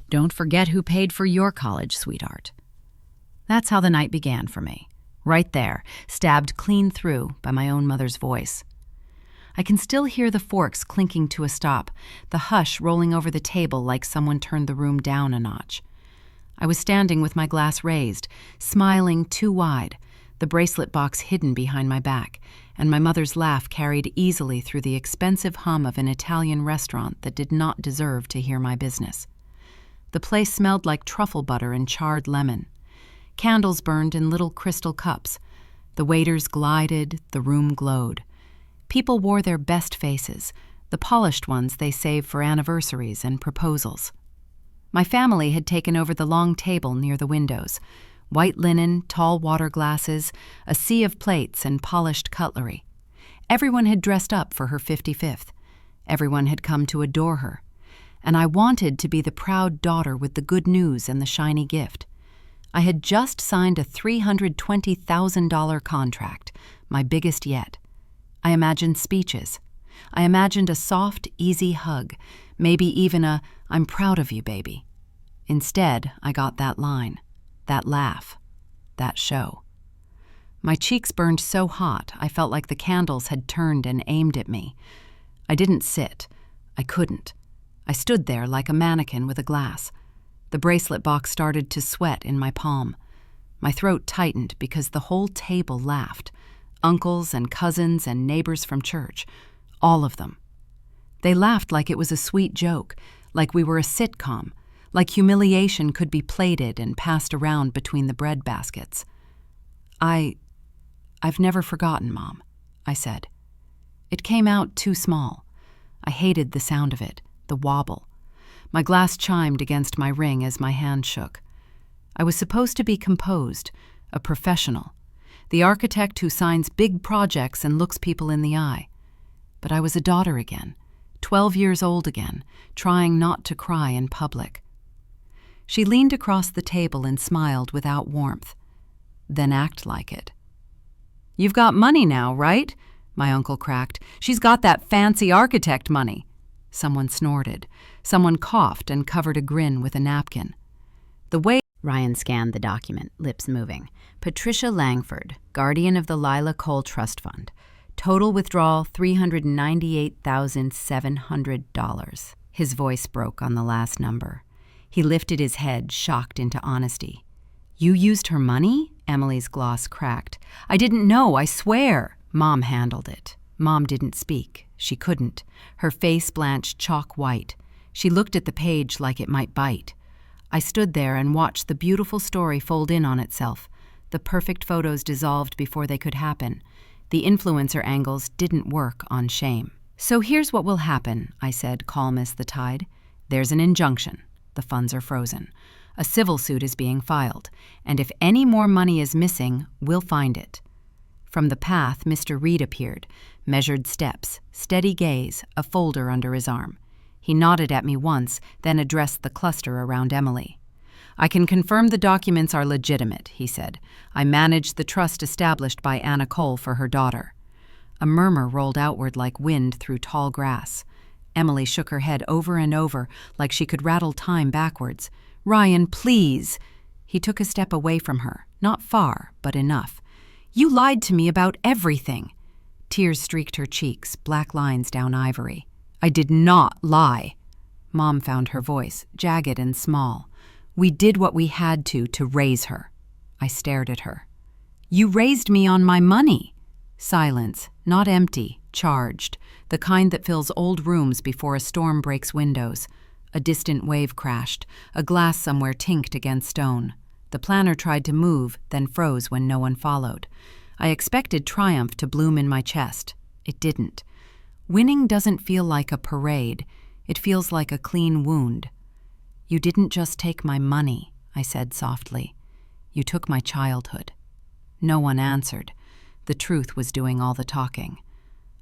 Don't forget who paid for your college, sweetheart. That's how the night began for me. Right there, stabbed clean through by my own mother's voice. I can still hear the forks clinking to a stop, the hush rolling over the table like someone turned the room down a notch. I was standing with my glass raised, smiling too wide, the bracelet box hidden behind my back, and my mother's laugh carried easily through the expensive hum of an Italian restaurant that did not deserve to hear my business. The place smelled like truffle butter and charred lemon. Candles burned in little crystal cups. The waiters glided, the room glowed. People wore their best faces, the polished ones they save for anniversaries and proposals. My family had taken over the long table near the windows. White linen, tall water glasses, a sea of plates and polished cutlery. Everyone had dressed up for her 55th. Everyone had come to adore her. And I wanted to be the proud daughter with the good news and the shiny gift. I had just signed a $320,000 contract, my biggest yet. I imagined speeches. I imagined a soft, easy hug, maybe even a, "I'm proud of you, baby." Instead, I got that line, that laugh, that show. My cheeks burned so hot, I felt like the candles had turned and aimed at me. I didn't sit. I couldn't. I stood there like a mannequin with a glass. The bracelet box started to sweat in my palm. My throat tightened because the whole table laughed. Uncles and cousins and neighbors from church. All of them. They laughed like it was a sweet joke, like we were a sitcom, like humiliation could be plated and passed around between the bread baskets. I've never forgotten, Mom, I said. It came out too small. I hated the sound of it, the wobble. My glass chimed against my ring as my hand shook. I was supposed to be composed, a professional, the architect who signs big projects and looks people in the eye. But I was a daughter again, 12 years old again, trying not to cry in public. She leaned across the table and smiled without warmth. Then act like it. "You've got money now, right?" my uncle cracked. "She's got that fancy architect money." Someone snorted. Someone coughed and covered a grin with a napkin. The way Ryan scanned the document, lips moving. Patricia Langford, guardian of the Lila Cole Trust Fund. Total withdrawal $398,700. His voice broke on the last number. He lifted his head, shocked into honesty. "You used her money?" Emily's gloss cracked. "I didn't know, I swear." Mom handled it. Mom didn't speak. She couldn't. Her face blanched chalk white. She looked at the page like it might bite. I stood there and watched the beautiful story fold in on itself. The perfect photos dissolved before they could happen. The influencer angles didn't work on shame. "So here's what will happen," I said, calm as the tide. "There's an injunction. The funds are frozen. A civil suit is being filed, and if any more money is missing, we'll find it." From the path, Mr. Reed appeared, measured steps, steady gaze, a folder under his arm. He nodded at me once, then addressed the cluster around Emily. "I can confirm the documents are legitimate," he said. "I manage the trust established by Anna Cole for her daughter." A murmur rolled outward like wind through tall grass. Emily shook her head over and over like she could rattle time backwards. "Ryan, please." He took a step away from her, not far, but enough. "You lied to me about everything." Tears streaked her cheeks, black lines down ivory. "I did not lie." Mom found her voice, jagged and small. "We did what we had to raise her." I stared at her. "You raised me on my money." Silence, not empty, charged, the kind that fills old rooms before a storm breaks windows. A distant wave crashed, a glass somewhere tinked against stone. The planner tried to move, then froze when no one followed. I expected triumph to bloom in my chest. It didn't. Winning doesn't feel like a parade. It feels like a clean wound. "You didn't just take my money," I said softly. "You took my childhood." No one answered. The truth was doing all the talking.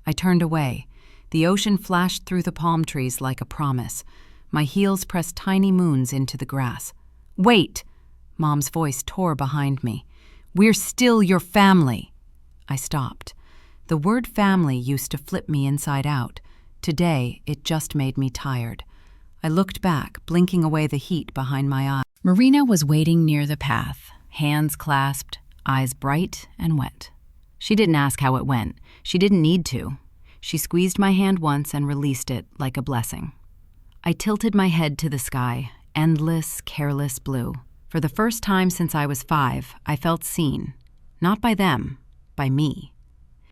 I turned away. The ocean flashed through the palm trees like a promise. My heels pressed tiny moons into the grass. "Wait!" Mom's voice tore behind me. "We're still your family." I stopped. The word family used to flip me inside out. Today, it just made me tired. I looked back, blinking away the heat behind my eyes. Marina was waiting near the path, hands clasped, eyes bright and wet. She didn't ask how it went. She didn't need to. She squeezed my hand once and released it like a blessing. I tilted my head to the sky, endless, careless blue. For the first time since I was 5, I felt seen. Not by them, by me.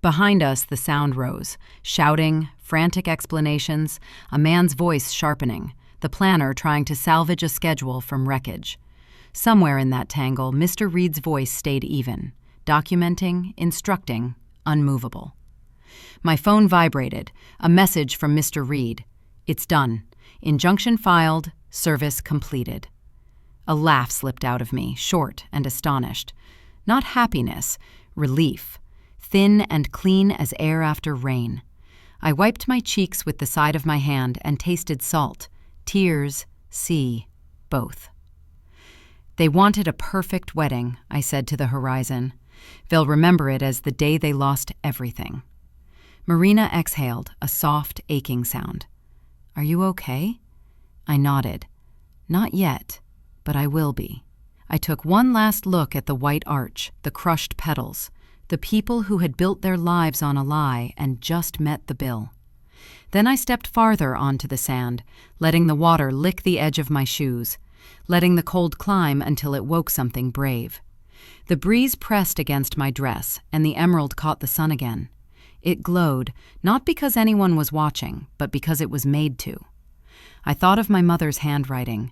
Behind us, the sound rose, shouting, frantic explanations, a man's voice sharpening, the planner trying to salvage a schedule from wreckage. Somewhere in that tangle, Mr. Reed's voice stayed even, documenting, instructing, unmovable. My phone vibrated, a message from Mr. Reed. It's done. Injunction filed, service completed. A laugh slipped out of me, short and astonished. Not happiness, relief, thin and clean as air after rain. I wiped my cheeks with the side of my hand and tasted salt, tears, sea, both. They wanted a perfect wedding, I said to the horizon. They'll remember it as the day they lost everything. Marina exhaled, a soft, aching sound. Are you okay? I nodded. Not yet, but I will be. I took one last look at the white arch, the crushed petals, the people who had built their lives on a lie and just met the bill. Then I stepped farther onto the sand, letting the water lick the edge of my shoes, letting the cold climb until it woke something brave. The breeze pressed against my dress, and the emerald caught the sun again. It glowed, not because anyone was watching, but because it was made to. I thought of my mother's handwriting.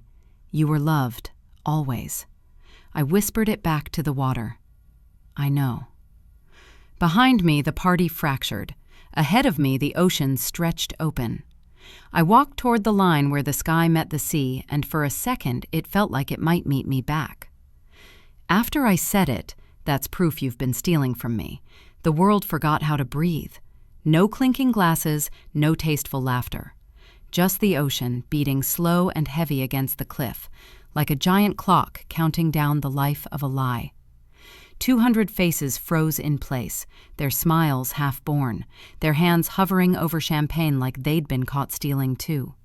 You were loved, always. I whispered it back to the water. I know. Behind me, the party fractured. Ahead of me, the ocean stretched open. I walked toward the line where the sky met the sea, and for a second, it felt like it might meet me back. After I said it, that's proof you've been stealing from me, the world forgot how to breathe. No clinking glasses, no tasteful laughter. Just the ocean beating slow and heavy against the cliff, like a giant clock counting down the life of a lie. 200 faces froze in place, their smiles half-born, their hands hovering over champagne like they'd been caught stealing too.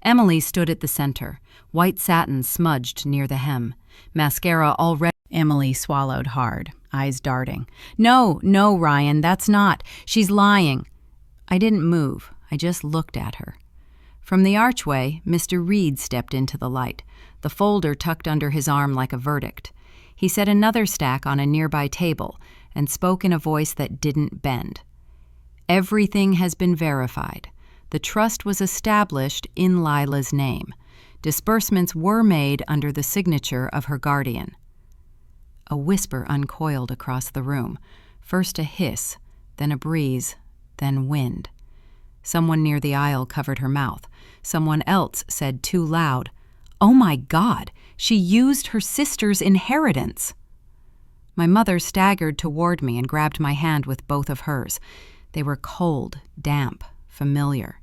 Emily stood at the center, white satin smudged near the hem, mascara already. Emily swallowed hard, eyes darting. No, Ryan, that's not. She's lying. I didn't move. I just looked at her. From the archway, Mr. Reed stepped into the light, the folder tucked under his arm like a verdict. He set another stack on a nearby table and spoke in a voice that didn't bend. Everything has been verified. The trust was established in Lila's name. Disbursements were made under the signature of her guardian. A whisper uncoiled across the room, first a hiss, then a breeze, then wind. Someone near the aisle covered her mouth. Someone else said too loud, "Oh my God, she used her sister's inheritance." My mother staggered toward me and grabbed my hand with both of hers. They were cold, damp, familiar.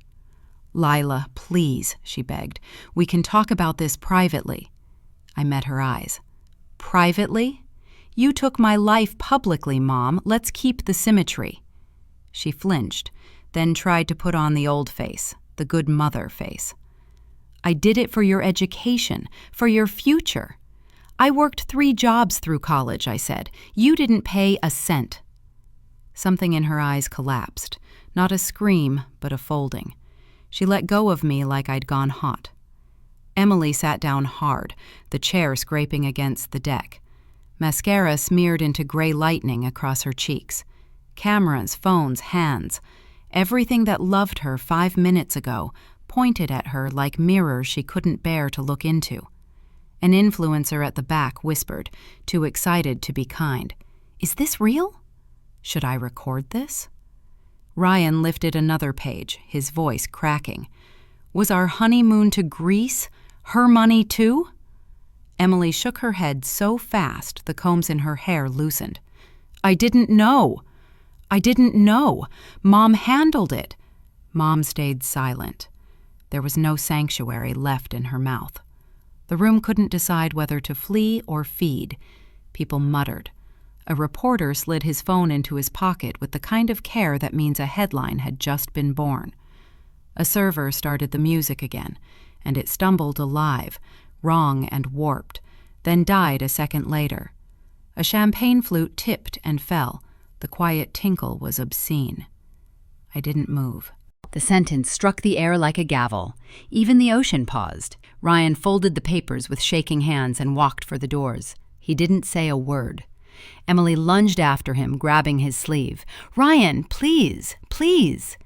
"Lila, please," she begged. "We can talk about this privately." I met her eyes. "Privately? You took my life publicly, Mom. Let's keep the symmetry." She flinched, then tried to put on the old face, the good mother face. "I did it for your education, for your future. I worked 3 jobs through college," I said. "You didn't pay a cent." Something in her eyes collapsed, not a scream, but a folding. She let go of me like I'd gone hot. Emily sat down hard, the chair scraping against the deck. Mascara smeared into gray lightning across her cheeks. Cameras, phones, hands. Everything that loved her 5 minutes ago pointed at her like mirrors she couldn't bear to look into. An influencer at the back whispered, too excited to be kind, "Is this real? Should I record this?" Ryan lifted another page, his voice cracking. "Was our honeymoon to Greece her money too?" Emily shook her head so fast the combs in her hair loosened. I didn't know. Mom handled it." Mom stayed silent. There was no sanctuary left in her mouth. The room couldn't decide whether to flee or feed. People muttered. A reporter slid his phone into his pocket with the kind of care that means a headline had just been born. A server started the music again, and it stumbled alive, wrong and warped, then died a second later. A champagne flute tipped and fell. The quiet tinkle was obscene. I didn't move. The sentence struck the air like a gavel. Even the ocean paused. Ryan folded the papers with shaking hands and walked for the doors. He didn't say a word. Emily lunged after him, grabbing his sleeve. "Ryan, please, please!"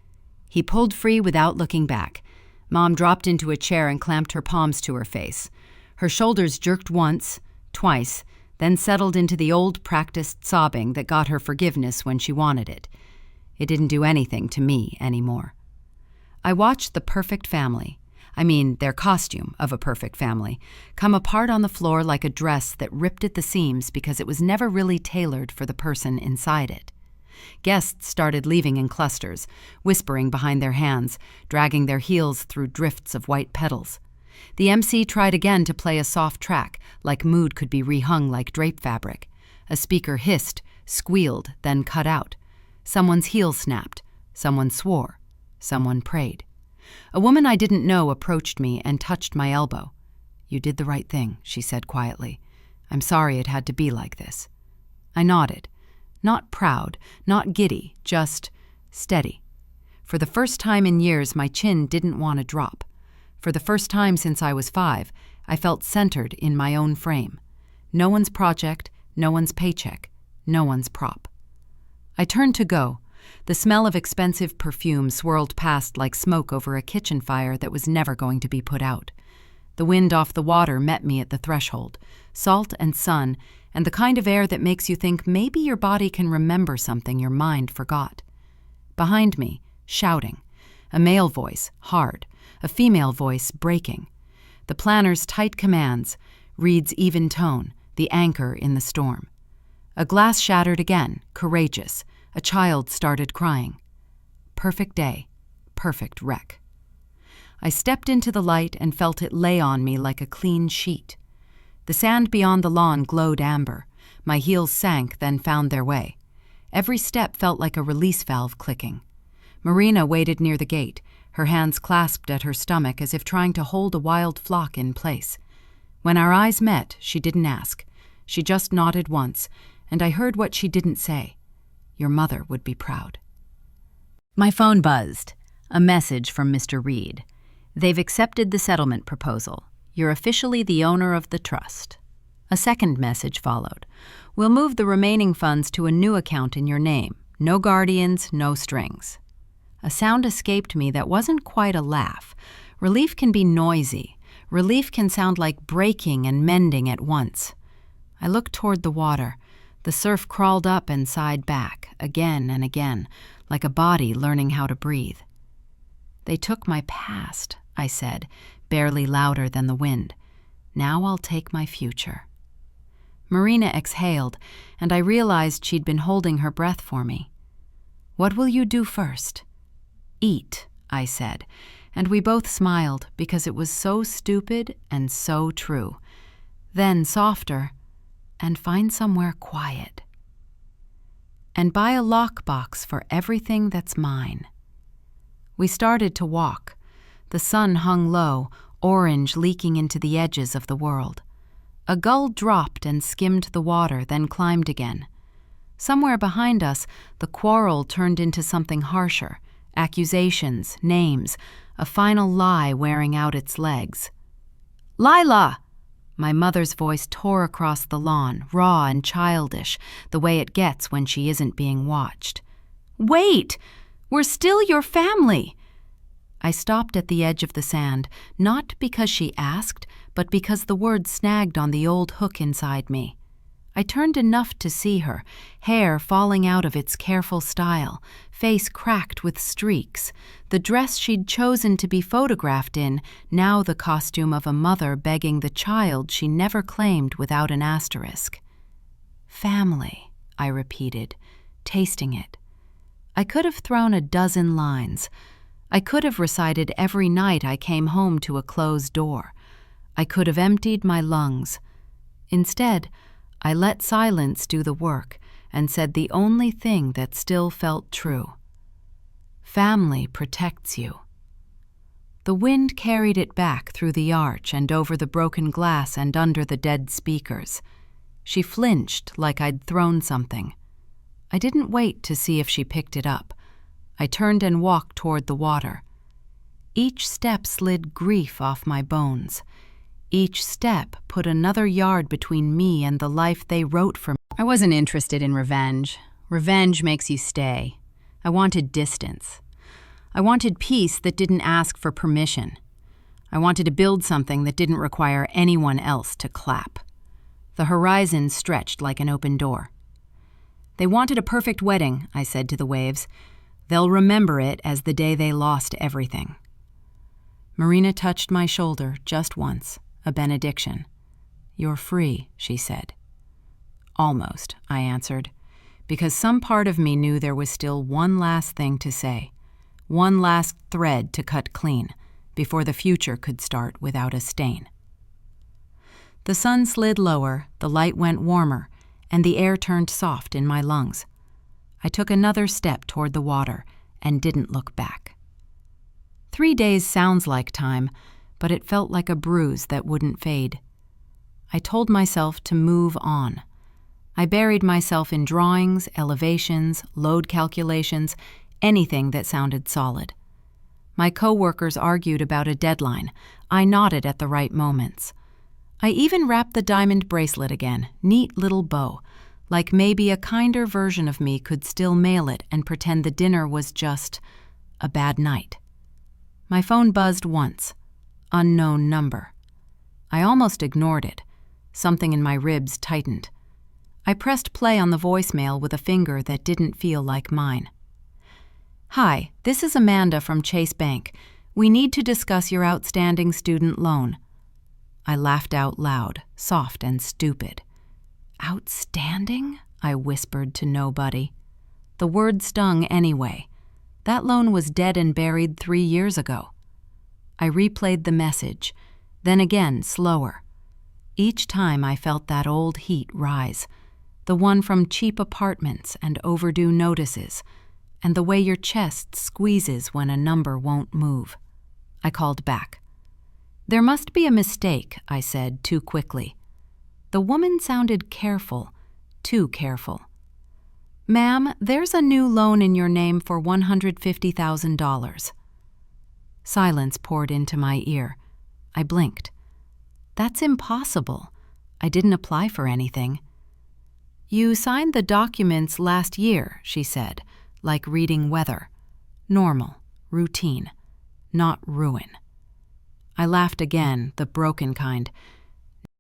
He pulled free without looking back. Mom dropped into a chair and clamped her palms to her face. Her shoulders jerked once, twice, then settled into the old practiced sobbing that got her forgiveness when she wanted it. It didn't do anything to me anymore. I watched the perfect family, their costume of a perfect family, come apart on the floor like a dress that ripped at the seams because it was never really tailored for the person inside it. Guests started leaving in clusters, whispering behind their hands, dragging their heels through drifts of white petals. The MC tried again to play a soft track, like mood could be rehung like drape fabric. A speaker hissed, squealed, then cut out. Someone's heel snapped. Someone swore. Someone prayed. A woman I didn't know approached me and touched my elbow. "You did the right thing," she said quietly. "I'm sorry it had to be like this." I nodded. Not proud, not giddy, just steady. For the first time in years, my chin didn't want to drop. For the first time since I was 5, I felt centered in my own frame. No one's project, no one's paycheck, no one's prop. I turned to go. The smell of expensive perfume swirled past like smoke over a kitchen fire that was never going to be put out. The wind off the water met me at the threshold, salt and sun, and the kind of air that makes you think maybe your body can remember something your mind forgot. Behind me, shouting. A male voice, hard. A female voice, breaking. The planner's tight commands, Reed's even tone, the anchor in the storm. A glass shattered again, courageous. A child started crying. Perfect day, perfect wreck. I stepped into the light and felt it lay on me like a clean sheet. The sand beyond the lawn glowed amber. My heels sank, then found their way. Every step felt like a release valve clicking. Marina waited near the gate, her hands clasped at her stomach as if trying to hold a wild flock in place. When our eyes met, she didn't ask. She just nodded once, and I heard what she didn't say. Your mother would be proud. My phone buzzed. A message from Mr. Reed. They've accepted the settlement proposal. You're officially the owner of the trust. A second message followed. We'll move the remaining funds to a new account in your name. No guardians, no strings. A sound escaped me that wasn't quite a laugh. Relief can be noisy. Relief can sound like breaking and mending at once. I looked toward the water. The surf crawled up and sighed back, again and again, like a body learning how to breathe. They took my past, I said, barely louder than the wind. Now I'll take my future. Marina exhaled, and I realized she'd been holding her breath for me. What will you do first? Eat, I said, and we both smiled because it was so stupid and so true. Then softer, and find somewhere quiet. And buy a lockbox for everything that's mine. We started to walk. The sun hung low, orange leaking into the edges of the world. A gull dropped and skimmed the water, then climbed again. Somewhere behind us, the quarrel turned into something harsher. Accusations, names, a final lie wearing out its legs. "Lila!" My mother's voice tore across the lawn, raw and childish, the way it gets when she isn't being watched. "Wait! We're still your family!" I stopped at the edge of the sand, not because she asked, but because the word snagged on the old hook inside me. I turned enough to see her, hair falling out of its careful style, face cracked with streaks, the dress she'd chosen to be photographed in, now the costume of a mother begging the child she never claimed without an asterisk. "Family," I repeated, tasting it. I could have thrown a dozen lines. I could have recited every night I came home to a closed door. I could have emptied my lungs. Instead, I let silence do the work and said the only thing that still felt true. Family protects you. The wind carried it back through the arch and over the broken glass and under the dead speakers. She flinched like I'd thrown something. I didn't wait to see if she picked it up. I turned and walked toward the water. Each step slid grief off my bones. Each step put another yard between me and the life they wrote for me. I wasn't interested in revenge. Revenge makes you stay. I wanted distance. I wanted peace that didn't ask for permission. I wanted to build something that didn't require anyone else to clap. The horizon stretched like an open door. They wanted a perfect wedding, I said to the waves. They'll remember it as the day they lost everything. Marina touched my shoulder just once, a benediction. You're free, she said. Almost, I answered, because some part of me knew there was still one last thing to say. One last thread to cut clean, before the future could start without a stain. The sun slid lower, the light went warmer, and the air turned soft in my lungs. I took another step toward the water and didn't look back. 3 days sounds like time, but it felt like a bruise that wouldn't fade. I told myself to move on. I buried myself in drawings, elevations, load calculations, anything that sounded solid. My coworkers argued about a deadline. I nodded at the right moments. I even wrapped the diamond bracelet again, neat little bow, like maybe a kinder version of me could still mail it and pretend the dinner was just a bad night. My phone buzzed once. Unknown number. I almost ignored it. Something in my ribs tightened. I pressed play on the voicemail with a finger that didn't feel like mine. Hi, this is Amanda from Chase Bank. We need to discuss your outstanding student loan. I laughed out loud, soft and stupid. Outstanding? I whispered to nobody. The word stung anyway. That loan was dead and buried 3 years ago. I replayed the message, then again slower. Each time I felt that old heat rise, the one from cheap apartments and overdue notices, and the way your chest squeezes when a number won't move. I called back. There must be a mistake, I said too quickly. The woman sounded careful, too careful. Ma'am, there's a new loan in your name for $150,000. Silence poured into my ear. I blinked. That's impossible. I didn't apply for anything. You signed the documents last year, she said, like reading weather. Normal, routine, not ruin. I laughed again, the broken kind.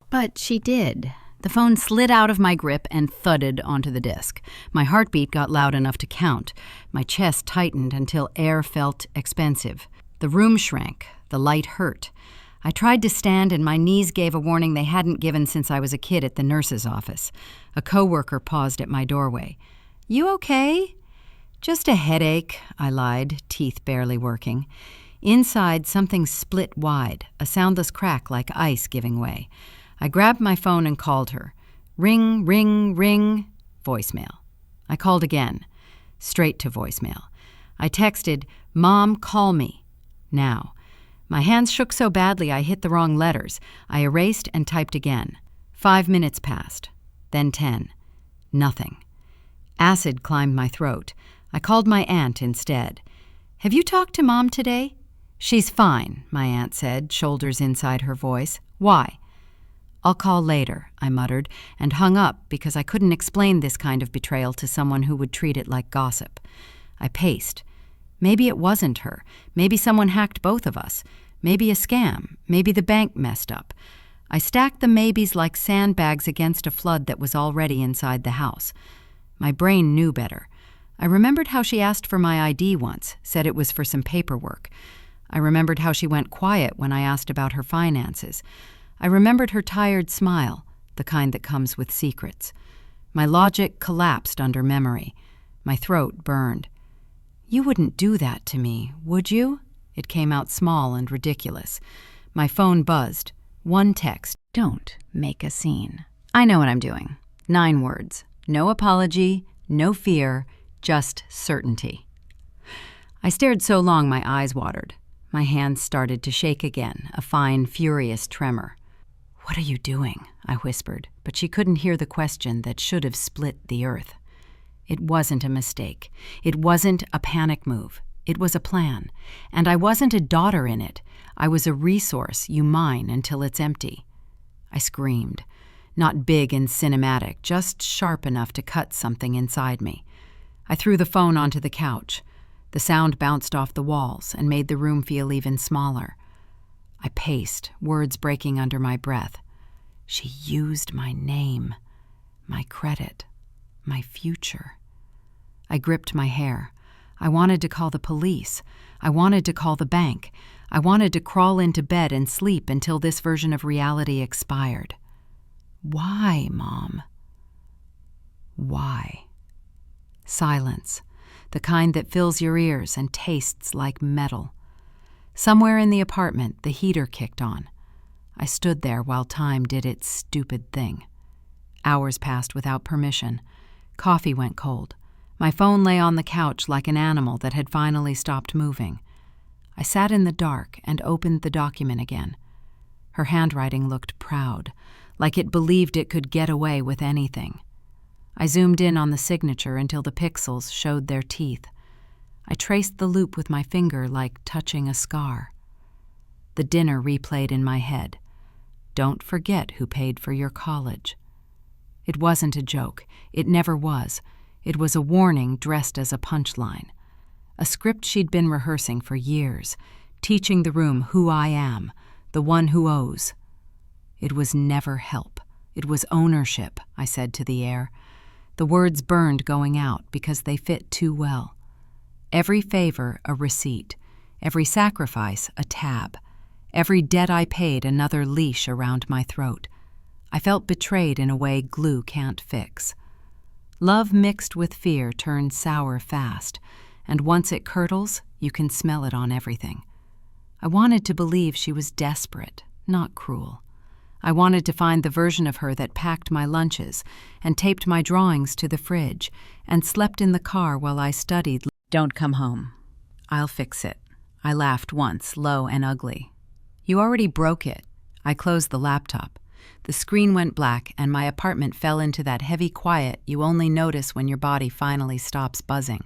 But she did. The phone slid out of my grip and thudded onto the disk. My heartbeat got loud enough to count. My chest tightened until air felt expensive. The room shrank. The light hurt. I tried to stand and my knees gave a warning they hadn't given since I was a kid at the nurse's office. A coworker paused at my doorway. You okay? Just a headache, I lied, teeth barely working. Inside, something split wide, a soundless crack like ice giving way. I grabbed my phone and called her. Ring, ring, ring. Voicemail. I called again. Straight to voicemail. I texted, Mom, call me. Now. My hands shook so badly I hit the wrong letters. I erased and typed again. 5 minutes passed. Then 10. Nothing. Acid climbed my throat. I called my aunt instead. Have you talked to Mom today? She's fine, my aunt said, shoulders inside her voice. Why? I'll call later, I muttered, and hung up because I couldn't explain this kind of betrayal to someone who would treat it like gossip. I paced. Maybe it wasn't her. Maybe someone hacked both of us. Maybe a scam. Maybe the bank messed up. I stacked the maybes like sandbags against a flood that was already inside the house. My brain knew better. I remembered how she asked for my ID once, said it was for some paperwork. I remembered how she went quiet when I asked about her finances. I remembered her tired smile, the kind that comes with secrets. My logic collapsed under memory. My throat burned. You wouldn't do that to me, would you? It came out small and ridiculous. My phone buzzed. One text. Don't make a scene. I know what I'm doing. 9 words. No apology, no fear, just certainty. I stared so long my eyes watered. My hands started to shake again, a fine, furious tremor. "What are you doing?" I whispered, but she couldn't hear the question that should have split the earth. It wasn't a mistake. It wasn't a panic move. It was a plan. And I wasn't a daughter in it. I was a resource you mine until it's empty. I screamed. Not big and cinematic, just sharp enough to cut something inside me. I threw the phone onto the couch. The sound bounced off the walls and made the room feel even smaller. I paced, words breaking under my breath. She used my name, my credit, my future. I gripped my hair. I wanted to call the police. I wanted to call the bank. I wanted to crawl into bed and sleep until this version of reality expired. Why, Mom? Why? Silence, the kind that fills your ears and tastes like metal. Somewhere in the apartment, the heater kicked on. I stood there while time did its stupid thing. Hours passed without permission. Coffee went cold. My phone lay on the couch like an animal that had finally stopped moving. I sat in the dark and opened the document again. Her handwriting looked proud, like it believed it could get away with anything. I zoomed in on the signature until the pixels showed their teeth. I traced the loop with my finger like touching a scar. The dinner replayed in my head. Don't forget who paid for your college. It wasn't a joke. It never was. It was a warning dressed as a punchline. A script she'd been rehearsing for years, teaching the room who I am, the one who owes. It was never help. It was ownership, I said to the air. The words burned going out because they fit too well. Every favor a receipt, every sacrifice a tab, every debt I paid another leash around my throat. I felt betrayed in a way glue can't fix. Love mixed with fear turns sour fast, and once it curdles, you can smell it on everything. I wanted to believe she was desperate, not cruel. I wanted to find the version of her that packed my lunches and taped my drawings to the fridge and slept in the car while I studied. Don't come home. I'll fix it. I laughed once, low and ugly. You already broke it. I closed the laptop. The screen went black and my apartment fell into that heavy quiet you only notice when your body finally stops buzzing.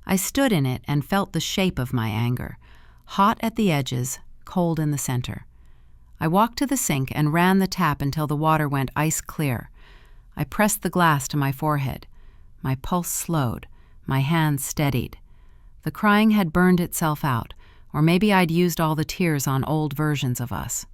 I stood in it and felt the shape of my anger, hot at the edges, cold in the center. I walked to the sink and ran the tap until the water went ice clear. I pressed the glass to my forehead. My pulse slowed. My hands steadied. The crying had burned itself out, or maybe I'd used all the tears on old versions of us.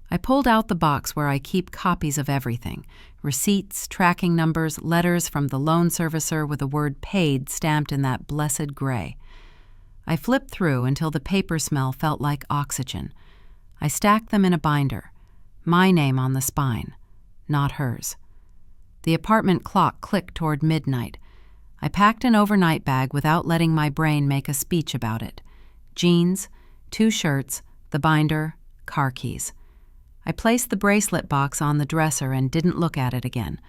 I pulled out the box where I keep copies of everything: receipts, tracking numbers, letters from the loan servicer with the word paid stamped in that blessed gray. I flipped through until the paper smell felt like oxygen. I stacked them in a binder, my name on the spine, not hers. The apartment clock clicked toward midnight. I packed an overnight bag without letting my brain make a speech about it. Jeans, 2 shirts, the binder, car keys. I placed the bracelet box on the dresser and didn't look at it again.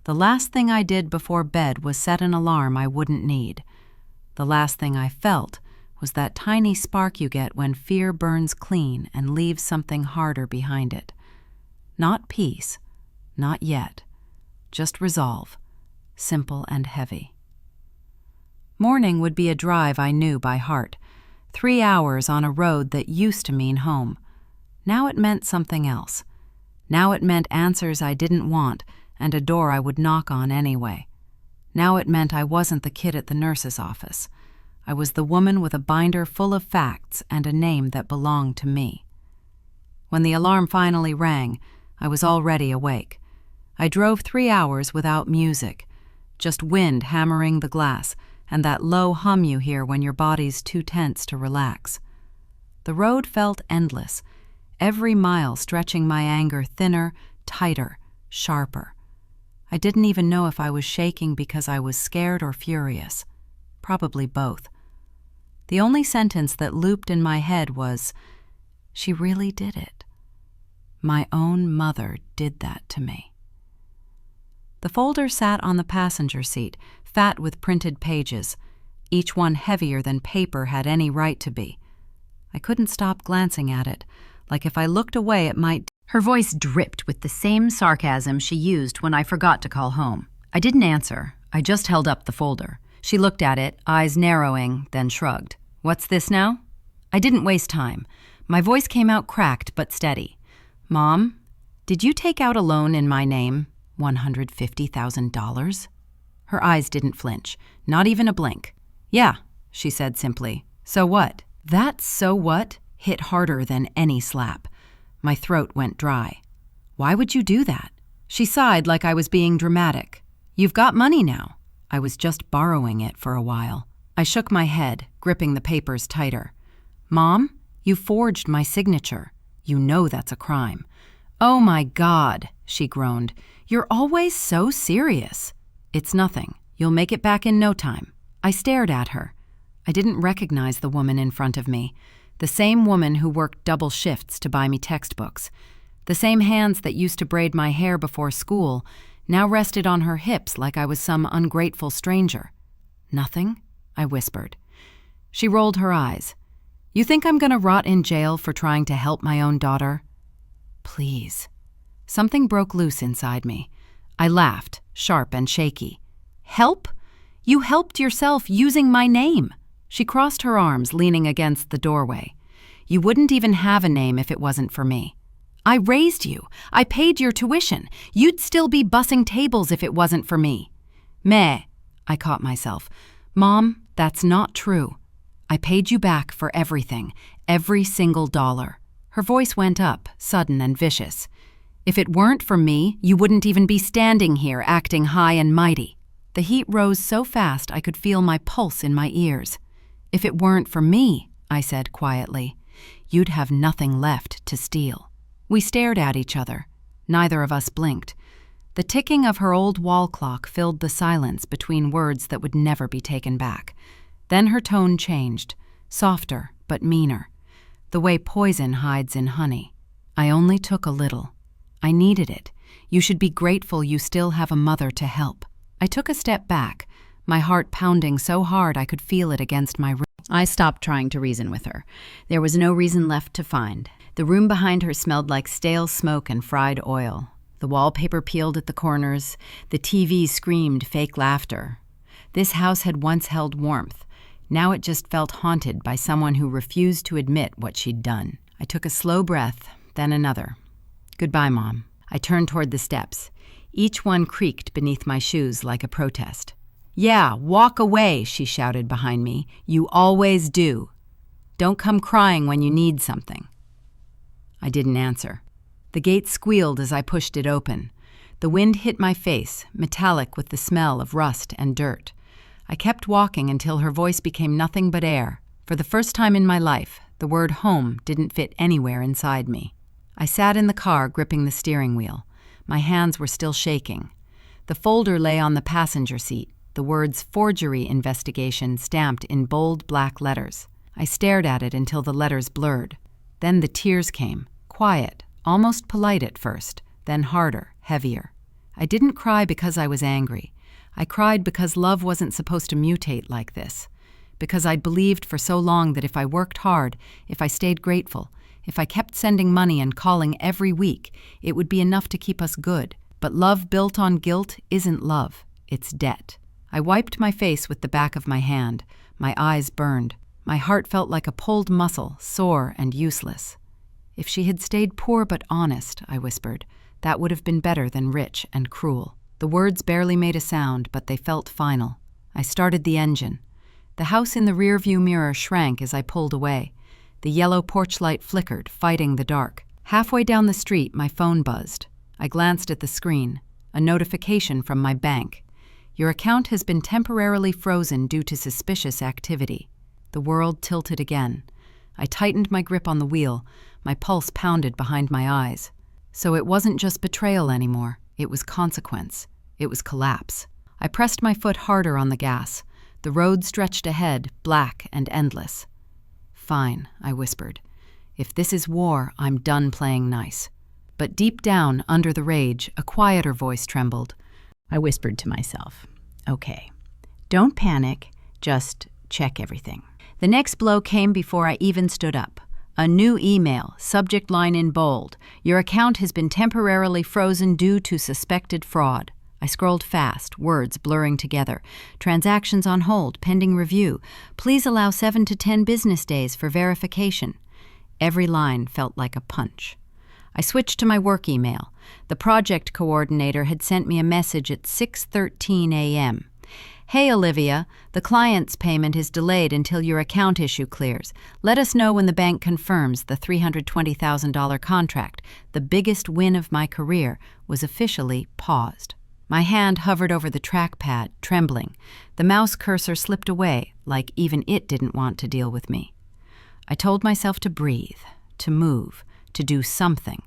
The last thing I did before bed was set an alarm I wouldn't need. The last thing I felt was that tiny spark you get when fear burns clean and leaves something harder behind it. Not peace, not yet, just resolve, simple and heavy. Morning would be a drive I knew by heart, 3 hours on a road that used to mean home. Now it meant something else. Now it meant answers I didn't want and a door I would knock on anyway. Now it meant I wasn't the kid at the nurse's office. I was the woman with a binder full of facts and a name that belonged to me. When the alarm finally rang, I was already awake. I drove 3 hours without music, just wind hammering the glass and that low hum you hear when your body's too tense to relax. The road felt endless, every mile stretching my anger thinner, tighter, sharper. I didn't even know if I was shaking because I was scared or furious. Probably both. The only sentence that looped in my head was, "She really did it. My own mother did that to me." The folder sat on the passenger seat, fat with printed pages, each one heavier than paper had any right to be. I couldn't stop glancing at it, like if I looked away it might. Her voice dripped with the same sarcasm she used when I forgot to call home. I didn't answer. I just held up the folder. She looked at it, eyes narrowing, then shrugged. What's this now? I didn't waste time. My voice came out cracked but steady. Mom, did you take out a loan in my name? $150,000? Her eyes didn't flinch, not even a blink. Yeah, she said simply. So what? That so what hit harder than any slap. My throat went dry. Why would you do that? She sighed like I was being dramatic. You've got money now. I was just borrowing it for a while. I shook my head, gripping the papers tighter. Mom, you forged my signature. You know that's a crime. Oh my God, she groaned. You're always so serious. It's nothing. You'll make it back in no time. I stared at her. I didn't recognize the woman in front of me. The same woman who worked double shifts to buy me textbooks. The same hands that used to braid my hair before school now rested on her hips like I was some ungrateful stranger. Nothing? I whispered. She rolled her eyes. You think I'm gonna rot in jail for trying to help my own daughter? Please. Something broke loose inside me. I laughed, sharp and shaky. Help? You helped yourself using my name. She crossed her arms, leaning against the doorway. You wouldn't even have a name if it wasn't for me. I raised you. I paid your tuition. You'd still be bussing tables if it wasn't for me. Meh, I caught myself. Mom, that's not true. I paid you back for everything, every single dollar. Her voice went up, sudden and vicious. If it weren't for me, you wouldn't even be standing here acting high and mighty. The heat rose so fast I could feel my pulse in my ears. If it weren't for me, I said quietly, you'd have nothing left to steal. We stared at each other. Neither of us blinked. The ticking of her old wall clock filled the silence between words that would never be taken back. Then her tone changed, softer but meaner, the way poison hides in honey. I only took a little. I needed it. You should be grateful you still have a mother to help. I took a step back, my heart pounding so hard I could feel it against my ribs. I stopped trying to reason with her. There was no reason left to find. The room behind her smelled like stale smoke and fried oil. The wallpaper peeled at the corners. The TV screamed fake laughter. This house had once held warmth. Now it just felt haunted by someone who refused to admit what she'd done. I took a slow breath, then another. Goodbye, Mom. I turned toward the steps. Each one creaked beneath my shoes like a protest. Yeah, walk away, she shouted behind me. You always do. Don't come crying when you need something. I didn't answer. The gate squealed as I pushed it open. The wind hit my face, metallic with the smell of rust and dirt. I kept walking until her voice became nothing but air. For the first time in my life, the word home didn't fit anywhere inside me. I sat in the car, gripping the steering wheel. My hands were still shaking. The folder lay on the passenger seat, the words forgery investigation stamped in bold black letters. I stared at it until the letters blurred. Then the tears came, quiet, almost polite at first, then harder, heavier. I didn't cry because I was angry. I cried because love wasn't supposed to mutate like this. Because I'd believed for so long that if I worked hard, if I stayed grateful, if I kept sending money and calling every week, it would be enough to keep us good. But love built on guilt isn't love, it's debt. I wiped my face with the back of my hand. My eyes burned. My heart felt like a pulled muscle, sore and useless. If she had stayed poor but honest, I whispered, that would have been better than rich and cruel. The words barely made a sound, but they felt final. I started the engine. The house in the rearview mirror shrank as I pulled away. The yellow porch light flickered, fighting the dark. Halfway down the street, my phone buzzed. I glanced at the screen. A notification from my bank. Your account has been temporarily frozen due to suspicious activity. The world tilted again. I tightened my grip on the wheel. My pulse pounded behind my eyes. So it wasn't just betrayal anymore. It was consequence. It was collapse. I pressed my foot harder on the gas. The road stretched ahead, black and endless. Fine, I whispered. If this is war, I'm done playing nice. But deep down, under the rage, a quieter voice trembled. I whispered to myself, okay, don't panic, just check everything. The next blow came before I even stood up. A new email, subject line in bold. Your account has been temporarily frozen due to suspected fraud. I scrolled fast, words blurring together. Transactions on hold, pending review. Please allow 7 to 10 business days for verification. Every line felt like a punch. I switched to my work email. The project coordinator had sent me a message at 6:13 a.m. Hey Olivia, the client's payment is delayed until your account issue clears. Let us know when the bank confirms the $320,000 contract, the biggest win of my career, was officially paused. My hand hovered over the trackpad, trembling. The mouse cursor slipped away, like even it didn't want to deal with me. I told myself to breathe, to move, to do something.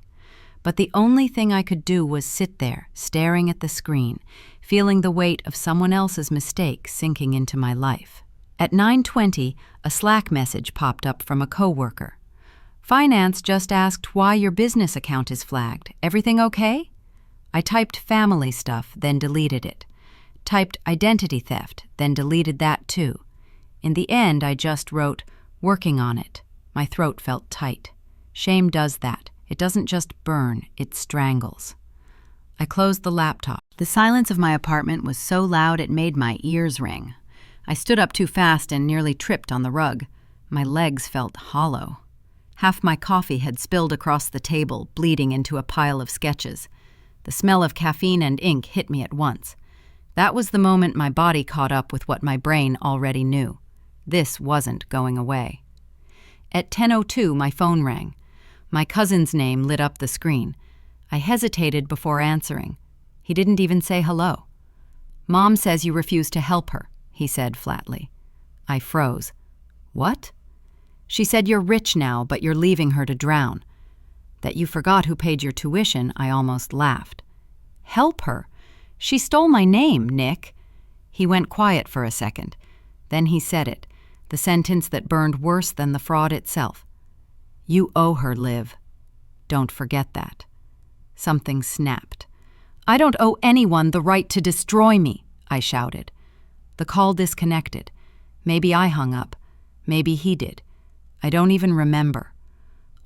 But the only thing I could do was sit there, staring at the screen, feeling the weight of someone else's mistake sinking into my life. At 9:20, a Slack message popped up from a coworker. Finance just asked why your business account is flagged. Everything okay? I typed family stuff, then deleted it. Typed identity theft, then deleted that too. In the end, I just wrote, working on it. My throat felt tight. Shame does that. It doesn't just burn, it strangles. I closed the laptop. The silence of my apartment was so loud it made my ears ring. I stood up too fast and nearly tripped on the rug. My legs felt hollow. Half my coffee had spilled across the table, bleeding into a pile of sketches. The smell of caffeine and ink hit me at once. That was the moment my body caught up with what my brain already knew. This wasn't going away. At 10:02, my phone rang. My cousin's name lit up the screen. I hesitated before answering. He didn't even say hello. Mom says you refuse to help her, he said flatly. I froze. What? She said you're rich now, but you're leaving her to drown. That you forgot who paid your tuition, I almost laughed. Help her? She stole my name, Nick. He went quiet for a second. Then he said it, the sentence that burned worse than the fraud itself. You owe her, Liv. Don't forget that. Something snapped. I don't owe anyone the right to destroy me, I shouted. The call disconnected. Maybe I hung up. Maybe he did. I don't even remember.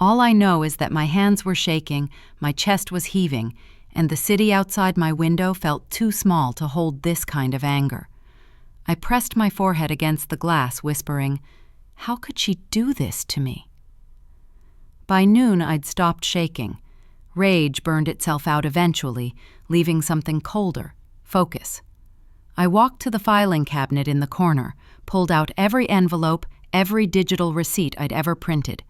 All I know is that my hands were shaking, my chest was heaving, and the city outside my window felt too small to hold this kind of anger. I pressed my forehead against the glass, whispering, how could she do this to me? By noon, I'd stopped shaking. Rage burned itself out eventually, leaving something colder, focus. I walked to the filing cabinet in the corner, pulled out every envelope, every digital receipt I'd ever printed.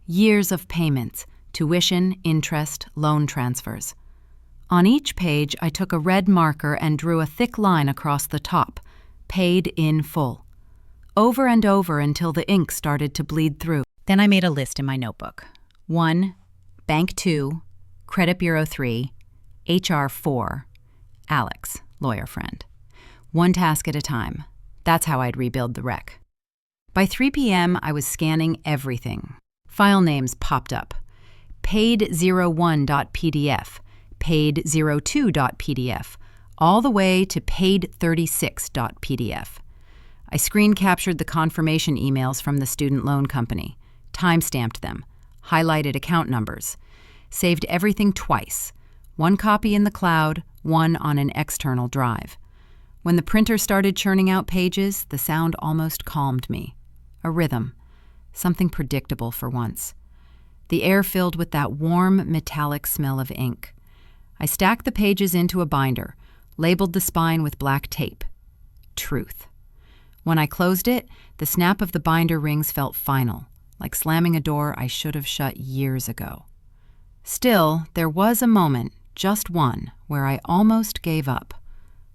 Years of payments, tuition, interest, loan transfers. On each page, I took a red marker and drew a thick line across the top, paid in full. Over and over until the ink started to bleed through. Then I made a list in my notebook. 1, Bank 2, Credit Bureau 3, HR 4, Alex, lawyer friend. One task at a time. That's how I'd rebuild the wreck. By 3 p.m., I was scanning everything. File names popped up. Paid01.pdf, paid02.pdf, all the way to paid36.pdf. I screen captured the confirmation emails from the student loan company, timestamped them, highlighted account numbers, saved everything twice, one copy in the cloud, one on an external drive. When the printer started churning out pages, the sound almost calmed me. A rhythm. Something predictable for once. The air filled with that warm, metallic smell of ink. I stacked the pages into a binder, labeled the spine with black tape. Truth. When I closed it, the snap of the binder rings felt final, like slamming a door I should have shut years ago. Still, there was a moment, just one, where I almost gave up.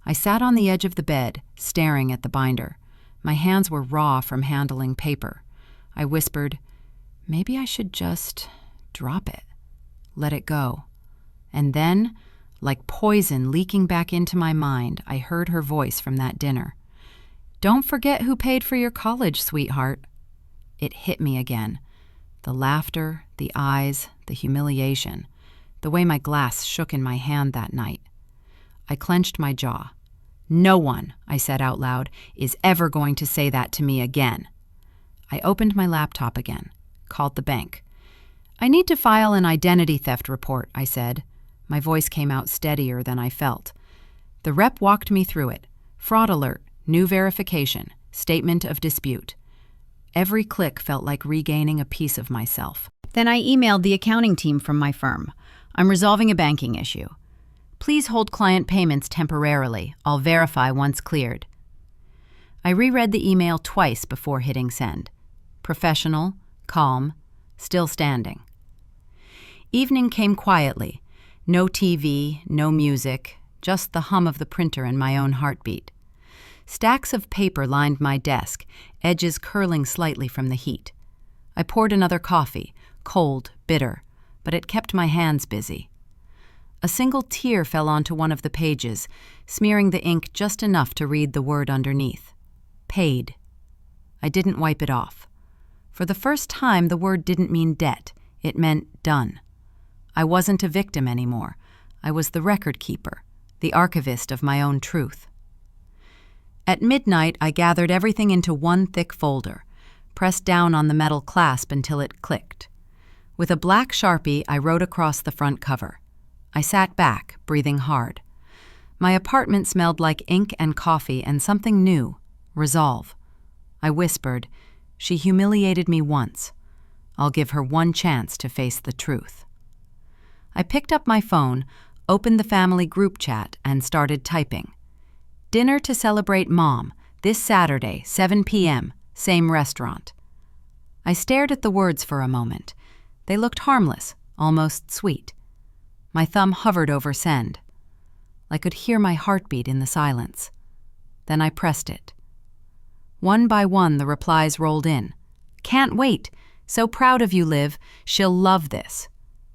I sat on the edge of the bed, staring at the binder. My hands were raw from handling paper. I whispered, maybe I should just drop it, let it go. And then, like poison leaking back into my mind, I heard her voice from that dinner. Don't forget who paid for your college, sweetheart. It hit me again. The laughter, the eyes, the humiliation, the way my glass shook in my hand that night. I clenched my jaw. No one, I said out loud, is ever going to say that to me again. I opened my laptop again, called the bank. "I need to file an identity theft report," I said. My voice came out steadier than I felt. The rep walked me through it. Fraud alert, new verification, statement of dispute. Every click felt like regaining a piece of myself. Then I emailed the accounting team from my firm. "I'm resolving a banking issue. Please hold client payments temporarily. I'll verify once cleared." I reread the email twice before hitting send. Professional, calm, still standing. Evening came quietly. No TV, no music, just the hum of the printer and my own heartbeat. Stacks of paper lined my desk, edges curling slightly from the heat. I poured another coffee, cold, bitter, but it kept my hands busy. A single tear fell onto one of the pages, smearing the ink just enough to read the word underneath. Paid. I didn't wipe it off. For the first time, the word didn't mean debt. It meant done. I wasn't a victim anymore. I was the record keeper, the archivist of my own truth. At midnight, I gathered everything into one thick folder, pressed down on the metal clasp until it clicked. With a black Sharpie, I wrote across the front cover. I sat back, breathing hard. My apartment smelled like ink and coffee and something new, resolve. I whispered, "She humiliated me once. I'll give her one chance to face the truth." I picked up my phone, opened the family group chat, and started typing. "Dinner to celebrate Mom, this Saturday, 7 p.m., same restaurant." I stared at the words for a moment. They looked harmless, almost sweet. My thumb hovered over send. I could hear my heartbeat in the silence. Then I pressed it. One by one, the replies rolled in. "Can't wait. So proud of you, Liv. She'll love this."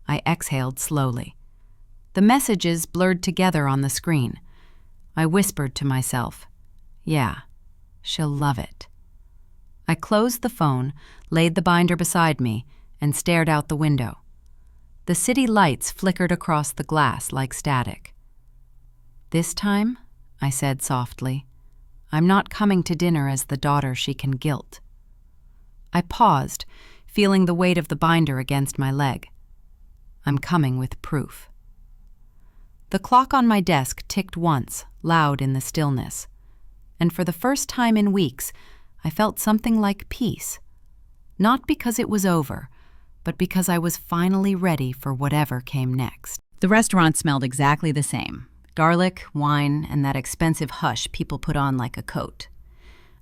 I exhaled slowly. The messages blurred together on the screen. I whispered to myself, "Yeah, she'll love it." I closed the phone, laid the binder beside me, and stared out the window. The city lights flickered across the glass like static. "This time," I said softly, "I'm not coming to dinner as the daughter she can guilt." I paused, feeling the weight of the binder against my leg. "I'm coming with proof." The clock on my desk ticked once, loud in the stillness. And for the first time in weeks, I felt something like peace. Not because it was over, but because I was finally ready for whatever came next. The restaurant smelled exactly the same. Garlic, wine, and that expensive hush people put on like a coat.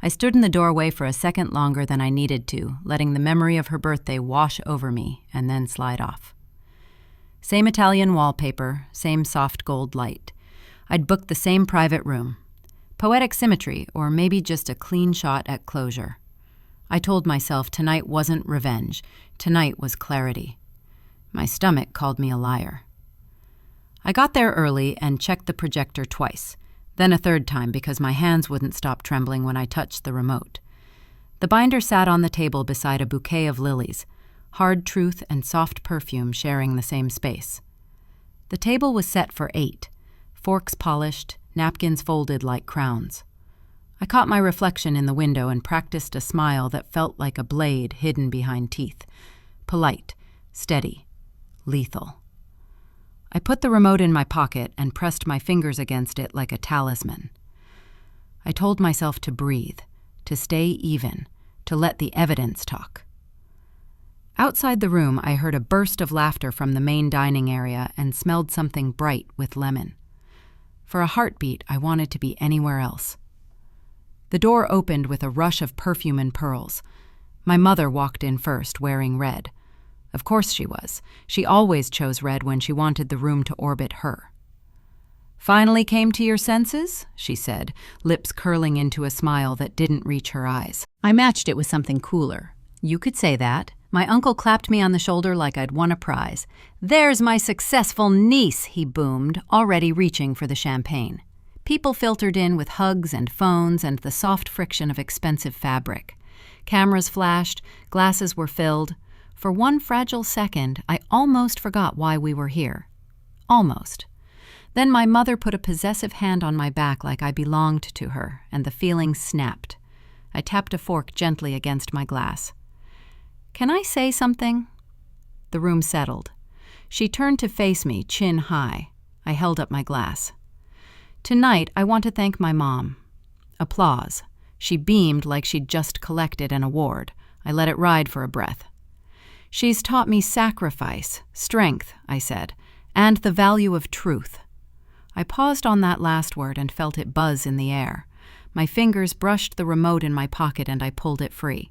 I stood in the doorway for a second longer than I needed to, letting the memory of her birthday wash over me and then slide off. Same Italian wallpaper, same soft gold light. I'd booked the same private room. Poetic symmetry, or maybe just a clean shot at closure. I told myself tonight wasn't revenge. Tonight was clarity. My stomach called me a liar. I got there early and checked the projector twice, then a third time because my hands wouldn't stop trembling when I touched the remote. The binder sat on the table beside a bouquet of lilies, hard truth and soft perfume sharing the same space. The table was set for 8, forks polished, napkins folded like crowns. I caught my reflection in the window and practiced a smile that felt like a blade hidden behind teeth. Polite, steady, lethal. I put the remote in my pocket and pressed my fingers against it like a talisman. I told myself to breathe, to stay even, to let the evidence talk. Outside the room, I heard a burst of laughter from the main dining area and smelled something bright with lemon. For a heartbeat, I wanted to be anywhere else. The door opened with a rush of perfume and pearls. My mother walked in first, wearing red. Of course she was. She always chose red when she wanted the room to orbit her. "Finally came to your senses?" she said, lips curling into a smile that didn't reach her eyes. I matched it with something cooler. "You could say that." My uncle clapped me on the shoulder like I'd won a prize. "There's my successful niece," he boomed, already reaching for the champagne. People filtered in with hugs and phones and the soft friction of expensive fabric. Cameras flashed, glasses were filled. For one fragile second, I almost forgot why we were here. Almost. Then my mother put a possessive hand on my back like I belonged to her, and the feeling snapped. I tapped a fork gently against my glass. "Can I say something?" The room settled. She turned to face me, chin high. I held up my glass. "Tonight, I want to thank my mom." Applause. She beamed like she'd just collected an award. I let it ride for a breath. "She's taught me sacrifice, strength," I said, "and the value of truth." I paused on that last word and felt it buzz in the air. My fingers brushed the remote in my pocket and I pulled it free.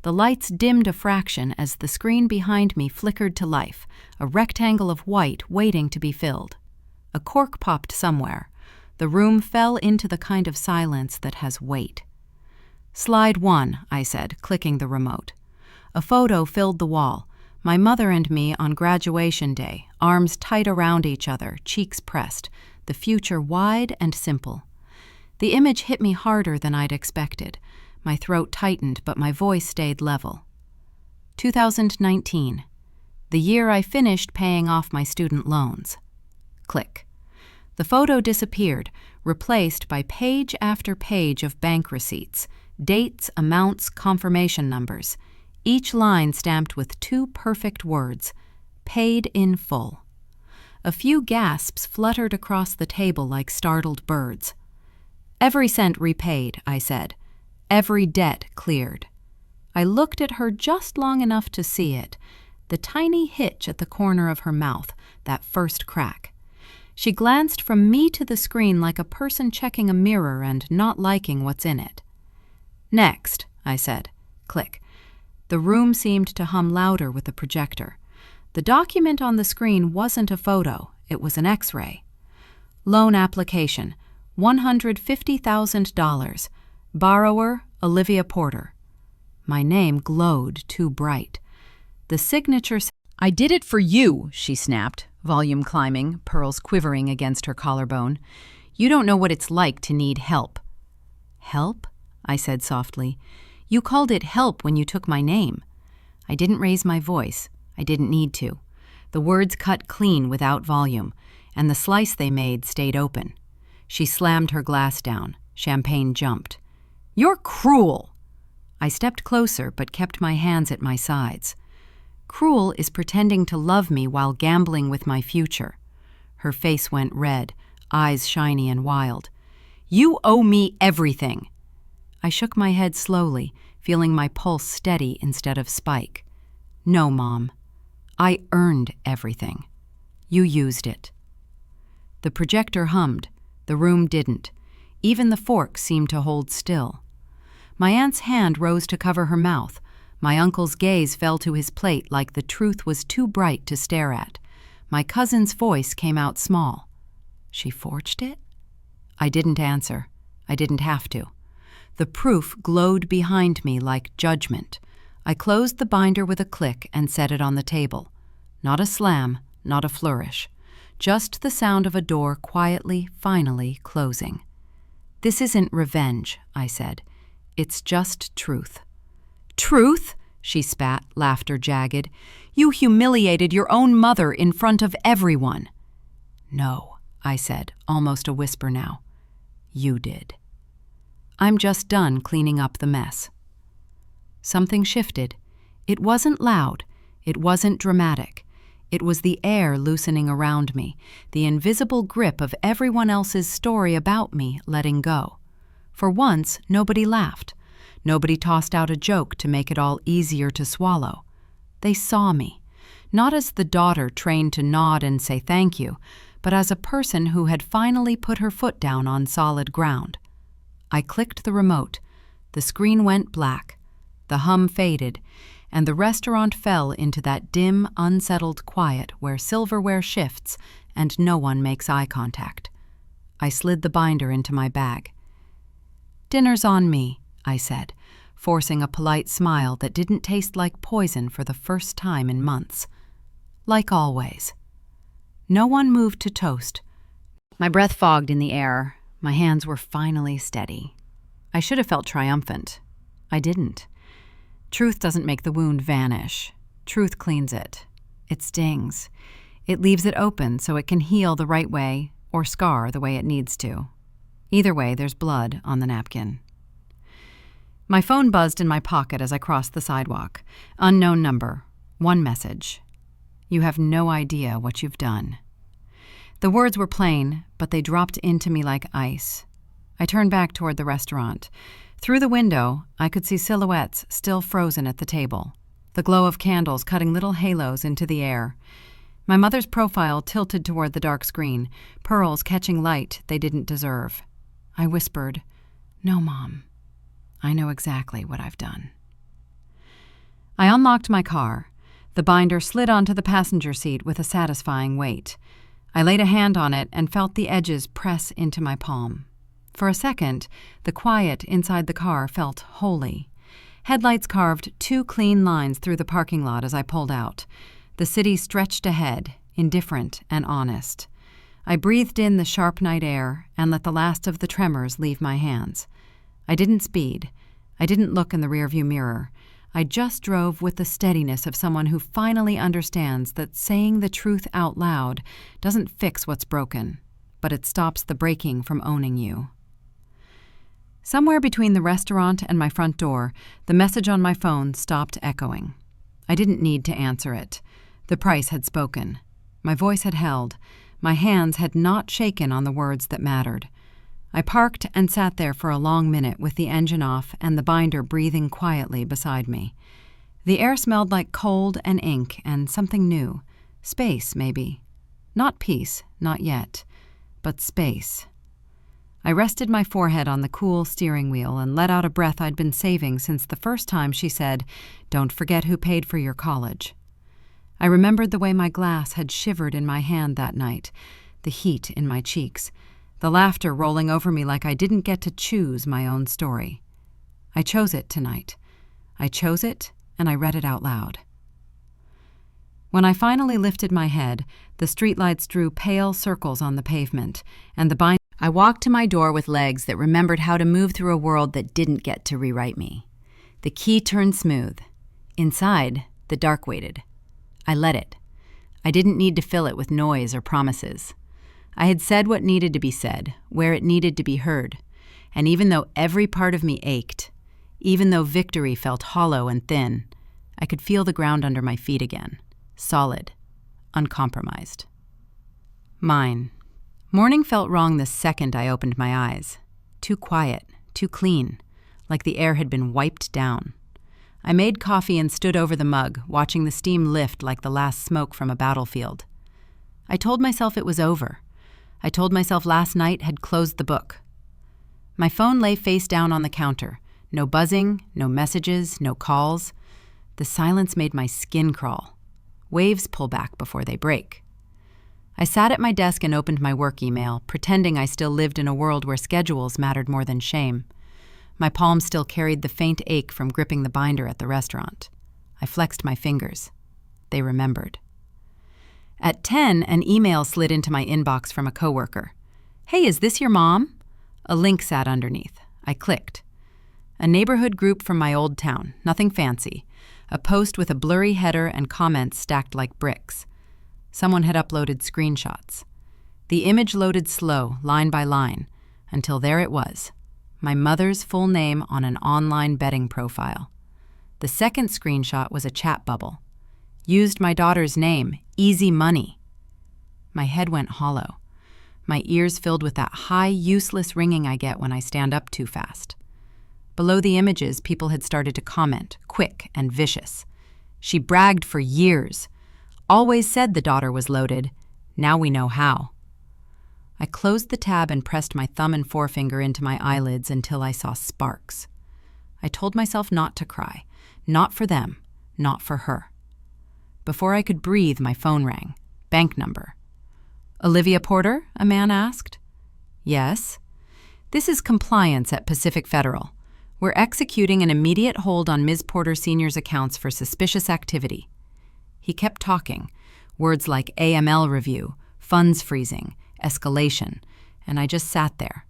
The lights dimmed a fraction as the screen behind me flickered to life, a rectangle of white waiting to be filled. A cork popped somewhere. The room fell into the kind of silence that has weight. "Slide 1, I said, clicking the remote. A photo filled the wall. My mother and me on graduation day, arms tight around each other, cheeks pressed, the future wide and simple. The image hit me harder than I'd expected. My throat tightened, but my voice stayed level. 2019, the year I finished paying off my student loans. Click. The photo disappeared, replaced by page after page of bank receipts, dates, amounts, confirmation numbers, each line stamped with 2 perfect words, paid in full. A few gasps fluttered across the table like startled birds. "Every cent repaid," I said. "Every debt cleared." I looked at her just long enough to see it, the tiny hitch at the corner of her mouth, that first crack. She glanced from me to the screen like a person checking a mirror and not liking what's in it. "Next," I said. Click. The room seemed to hum louder with the projector. The document on the screen wasn't a photo, it was an X-ray. Loan application, $150,000. Borrower, Olivia Porter. My name glowed too bright. The signature "I did it for you," she snapped, volume climbing, pearls quivering against her collarbone. "You don't know what it's like to need help." "Help?" I said softly. "You called it help when you took my name." I didn't raise my voice. I didn't need to. The words cut clean without volume, and the slice they made stayed open. She slammed her glass down. Champagne jumped. "You're cruel!" I stepped closer but kept my hands at my sides. "Cruel is pretending to love me while gambling with my future." Her face went red, eyes shiny and wild. "You owe me everything." I shook my head slowly, feeling my pulse steady instead of spike. "No, Mom. I earned everything. You used it." The projector hummed. The room didn't. Even the fork seemed to hold still. My aunt's hand rose to cover her mouth. My uncle's gaze fell to his plate like the truth was too bright to stare at. My cousin's voice came out small. "She forged it?" I didn't answer. I didn't have to. The proof glowed behind me like judgment. I closed the binder with a click and set it on the table. Not a slam, not a flourish. Just the sound of a door quietly, finally closing. "This isn't revenge," I said. "It's just truth." "Truth?" she spat, laughter jagged. "You humiliated your own mother in front of everyone." "No," I said, almost a whisper now. "You did. I'm just done cleaning up the mess." Something shifted. It wasn't loud. It wasn't dramatic. It was the air loosening around me, the invisible grip of everyone else's story about me letting go. For once, nobody laughed. Nobody tossed out a joke to make it all easier to swallow. They saw me, not as the daughter trained to nod and say thank you, but as a person who had finally put her foot down on solid ground. I clicked the remote. The screen went black. The hum faded, and the restaurant fell into that dim, unsettled quiet where silverware shifts and no one makes eye contact. I slid the binder into my bag. "Dinner's on me," I said, forcing a polite smile that didn't taste like poison for the first time in months. Like always. No one moved to toast. My breath fogged in the air. My hands were finally steady. I should have felt triumphant. I didn't. Truth doesn't make the wound vanish. Truth cleans it. It stings. It leaves it open so it can heal the right way or scar the way it needs to. Either way, there's blood on the napkin. My phone buzzed in my pocket as I crossed the sidewalk. Unknown number. One message. You have no idea what you've done. The words were plain, but they dropped into me like ice. I turned back toward the restaurant. Through the window, I could see silhouettes still frozen at the table, the glow of candles cutting little halos into the air. My mother's profile tilted toward the dark screen, pearls catching light they didn't deserve. I whispered, "No, Mom. I know exactly what I've done." I unlocked my car. The binder slid onto the passenger seat with a satisfying weight. I laid a hand on it and felt the edges press into my palm. For a second, the quiet inside the car felt holy. Headlights carved 2 clean lines through the parking lot as I pulled out. The city stretched ahead, indifferent and honest. I breathed in the sharp night air and let the last of the tremors leave my hands. I didn't speed. I didn't look in the rearview mirror. I just drove with the steadiness of someone who finally understands that saying the truth out loud doesn't fix what's broken, but it stops the breaking from owning you. Somewhere between the restaurant and my front door, the message on my phone stopped echoing. I didn't need to answer it. The price had spoken. My voice had held. My hands had not shaken on the words that mattered. I parked and sat there for a long minute with the engine off and the binder breathing quietly beside me. The air smelled like cold and ink and something new. Space, maybe. Not peace, not yet, but space. I rested my forehead on the cool steering wheel and let out a breath I'd been saving since the first time she said, "Don't forget who paid for your college." I remembered the way my glass had shivered in my hand that night, the heat in my cheeks, the laughter rolling over me like I didn't get to choose my own story. I chose it tonight. I chose it, and I read it out loud. When I finally lifted my head, the streetlights drew pale circles on the pavement, and the binder. I walked to my door with legs that remembered how to move through a world that didn't get to rewrite me. The key turned smooth. Inside, the dark waited. I let it. I didn't need to fill it with noise or promises. I had said what needed to be said, where it needed to be heard, and even though every part of me ached, even though victory felt hollow and thin, I could feel the ground under my feet again, solid, uncompromised. Mine. Morning felt wrong the second I opened my eyes. Too quiet, too clean, like the air had been wiped down. I made coffee and stood over the mug, watching the steam lift like the last smoke from a battlefield. I told myself it was over. I told myself last night had closed the book. My phone lay face down on the counter. No buzzing, no messages, no calls. The silence made my skin crawl. Waves pull back before they break. I sat at my desk and opened my work email, pretending I still lived in a world where schedules mattered more than shame. My palms still carried the faint ache from gripping the binder at the restaurant. I flexed my fingers. They remembered. At 10, an email slid into my inbox from a coworker. "Hey, is this your mom?" A link sat underneath. I clicked. A neighborhood group from my old town, nothing fancy. A post with a blurry header and comments stacked like bricks. Someone had uploaded screenshots. The image loaded slow, line by line, until there it was, my mother's full name on an online betting profile. The second screenshot was a chat bubble. Used my daughter's name, Easy Money. My head went hollow. My ears filled with that high, useless ringing I get when I stand up too fast. Below the images, people had started to comment, quick and vicious. She bragged for years. Always said the daughter was loaded. Now we know how. I closed the tab and pressed my thumb and forefinger into my eyelids until I saw sparks. I told myself not to cry. Not for them. Not for her. Before I could breathe, my phone rang. Bank number. "Olivia Porter?" a man asked. "Yes." "This is compliance at Pacific Federal. We're executing an immediate hold on Ms. Porter Sr.'s accounts for suspicious activity." He kept talking, words like AML review, funds freezing, escalation, and I just sat there.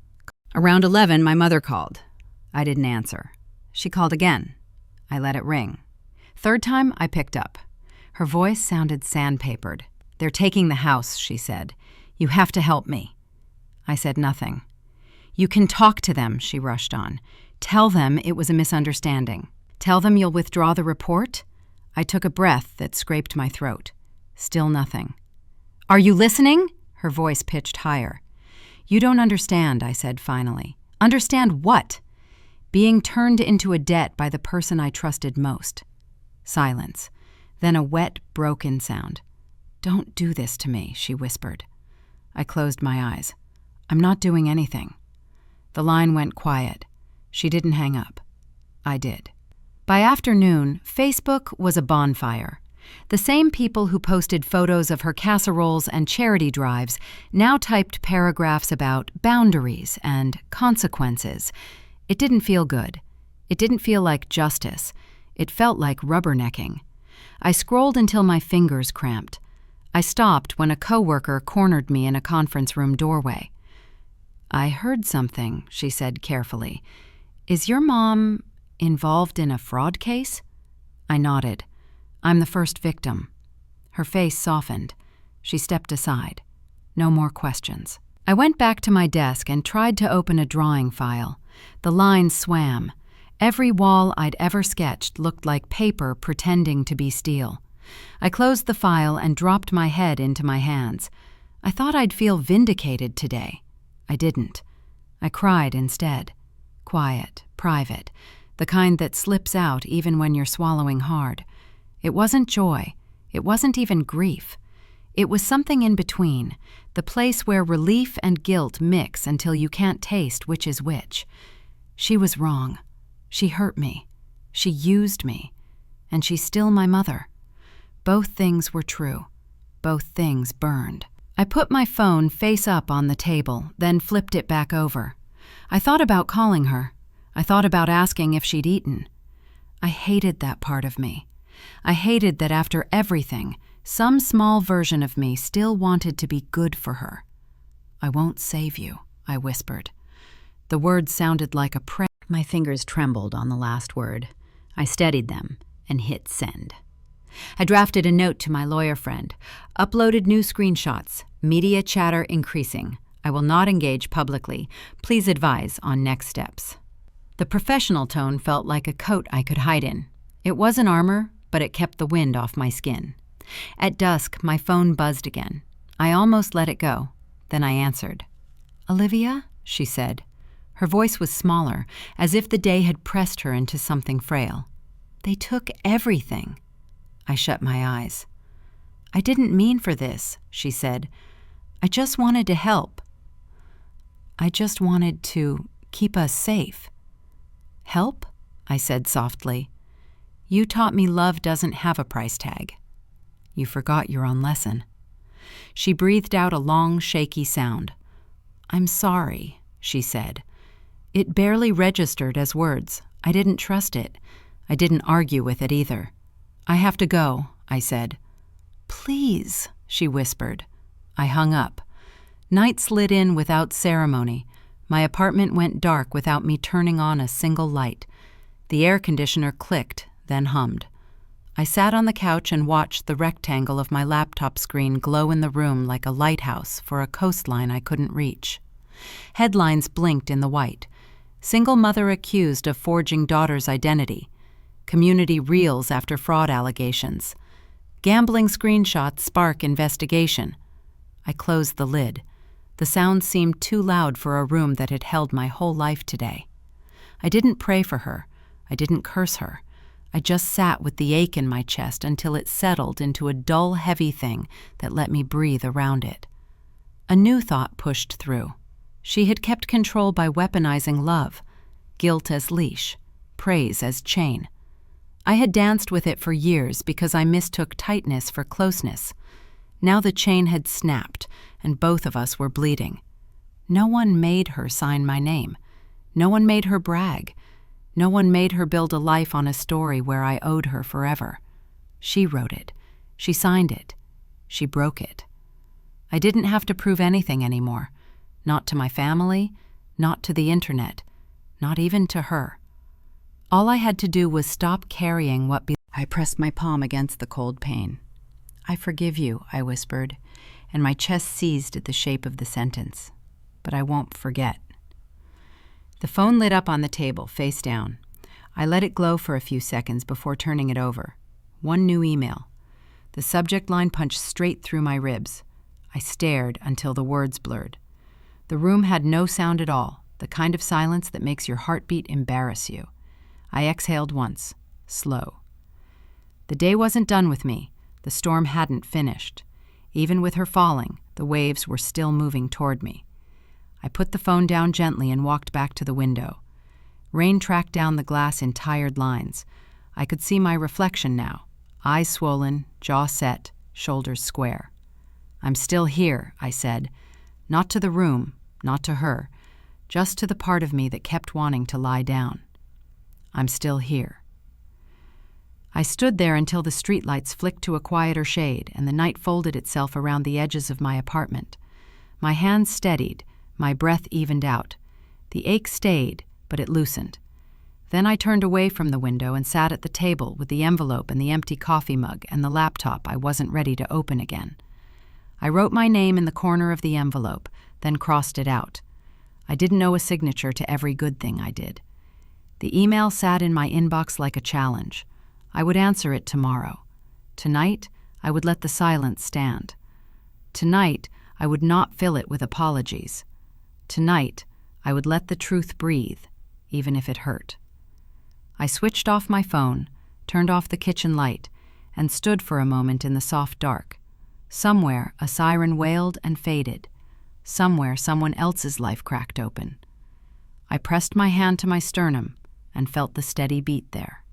Around 11, my mother called. I didn't answer. She called again. I let it ring. Third time, I picked up. Her voice sounded sandpapered. "They're taking the house," she said. "You have to help me." I said nothing. "You can talk to them," she rushed on. Tell them it was a misunderstanding. Tell them you'll withdraw the report? I took a breath that scraped my throat. Still nothing. Are you listening? Her voice pitched higher. You don't understand, I said finally. Understand what? Being turned into a debt by the person I trusted most. Silence. Then a wet, broken sound. Don't do this to me, she whispered. I closed my eyes. I'm not doing anything. The line went quiet. She didn't hang up. I did. By afternoon, Facebook was a bonfire. The same people who posted photos of her casseroles and charity drives now typed paragraphs about boundaries and consequences. It didn't feel good. It didn't feel like justice. It felt like rubbernecking. I scrolled until my fingers cramped. I stopped when a coworker cornered me in a conference room doorway. I heard something, she said carefully. Is your mom involved in a fraud case? I nodded. I'm the first victim. Her face softened. She stepped aside. No more questions. I went back to my desk and tried to open a drawing file. The lines swam. Every wall I'd ever sketched looked like paper pretending to be steel. I closed the file and dropped my head into my hands. I thought I'd feel vindicated today. I didn't. I cried instead. Quiet, private, the kind that slips out even when you're swallowing hard. It wasn't joy. It wasn't even grief. It was something in between, the place where relief and guilt mix until you can't taste which is which. She was wrong. She hurt me. She used me. And she's still my mother. Both things were true. Both things burned. I put my phone face up on the table, then flipped it back over. I thought about calling her. I thought about asking if she'd eaten. I hated that part of me. I hated that after everything, some small version of me still wanted to be good for her. I won't save you, I whispered. The words sounded like a prayer. My fingers trembled on the last word. I steadied them and hit send. I drafted a note to my lawyer friend. Uploaded new screenshots. Media chatter increasing. I will not engage publicly. Please advise on next steps. The professional tone felt like a coat I could hide in. It wasn't armor, but it kept the wind off my skin. At dusk, my phone buzzed again. I almost let it go. Then I answered. Olivia? She said. Her voice was smaller, as if the day had pressed her into something frail. They took everything. I shut my eyes. I didn't mean for this, she said. I just wanted to help. I just wanted to keep us safe. Help? I said softly. You taught me love doesn't have a price tag. You forgot your own lesson. She breathed out a long, shaky sound. I'm sorry, she said. It barely registered as words. I didn't trust it. I didn't argue with it either. I have to go, I said. Please, she whispered. I hung up. Night slid in without ceremony. My apartment went dark without me turning on a single light. The air conditioner clicked, then hummed. I sat on the couch and watched the rectangle of my laptop screen glow in the room like a lighthouse for a coastline I couldn't reach. Headlines blinked in the white. Single mother accused of forging daughter's identity. Community reels after fraud allegations. Gambling screenshots spark investigation. I closed the lid. The sound seemed too loud for a room that had held my whole life today. I didn't pray for her. I didn't curse her. I just sat with the ache in my chest until it settled into a dull, heavy thing that let me breathe around it. A new thought pushed through. She had kept control by weaponizing love, guilt as leash, praise as chain. I had danced with it for years because I mistook tightness for closeness. Now the chain had snapped, and both of us were bleeding. No one made her sign my name. No one made her brag. No one made her build a life on a story where I owed her forever. She wrote it. She signed it. She broke it. I didn't have to prove anything anymore. Not to my family, not to the internet, not even to her. All I had to do was stop carrying what I pressed my palm against the cold pain. I forgive you, I whispered, and my chest seized at the shape of the sentence. But I won't forget. The phone lit up on the table, face down. I let it glow for a few seconds before turning it over. One new email. The subject line punched straight through my ribs. I stared until the words blurred. The room had no sound at all, the kind of silence that makes your heartbeat embarrass you. I exhaled once, slow. The day wasn't done with me. The storm hadn't finished. Even with her falling, the waves were still moving toward me. I put the phone down gently and walked back to the window. Rain tracked down the glass in tired lines. I could see my reflection now, eyes swollen, jaw set, shoulders square. "I'm still here," I said, not to the room, not to her, just to the part of me that kept wanting to lie down. "I'm still here." I stood there until the streetlights flicked to a quieter shade and the night folded itself around the edges of my apartment. My hands steadied, my breath evened out. The ache stayed, but it loosened. Then I turned away from the window and sat at the table with the envelope and the empty coffee mug and the laptop I wasn't ready to open again. I wrote my name in the corner of the envelope, then crossed it out. I didn't know a signature to every good thing I did. The email sat in my inbox like a challenge. I would answer it tomorrow. Tonight, I would let the silence stand. Tonight, I would not fill it with apologies. Tonight, I would let the truth breathe, even if it hurt. I switched off my phone, turned off the kitchen light, and stood for a moment in the soft dark. Somewhere, a siren wailed and faded. Somewhere, someone else's life cracked open. I pressed my hand to my sternum and felt the steady beat there.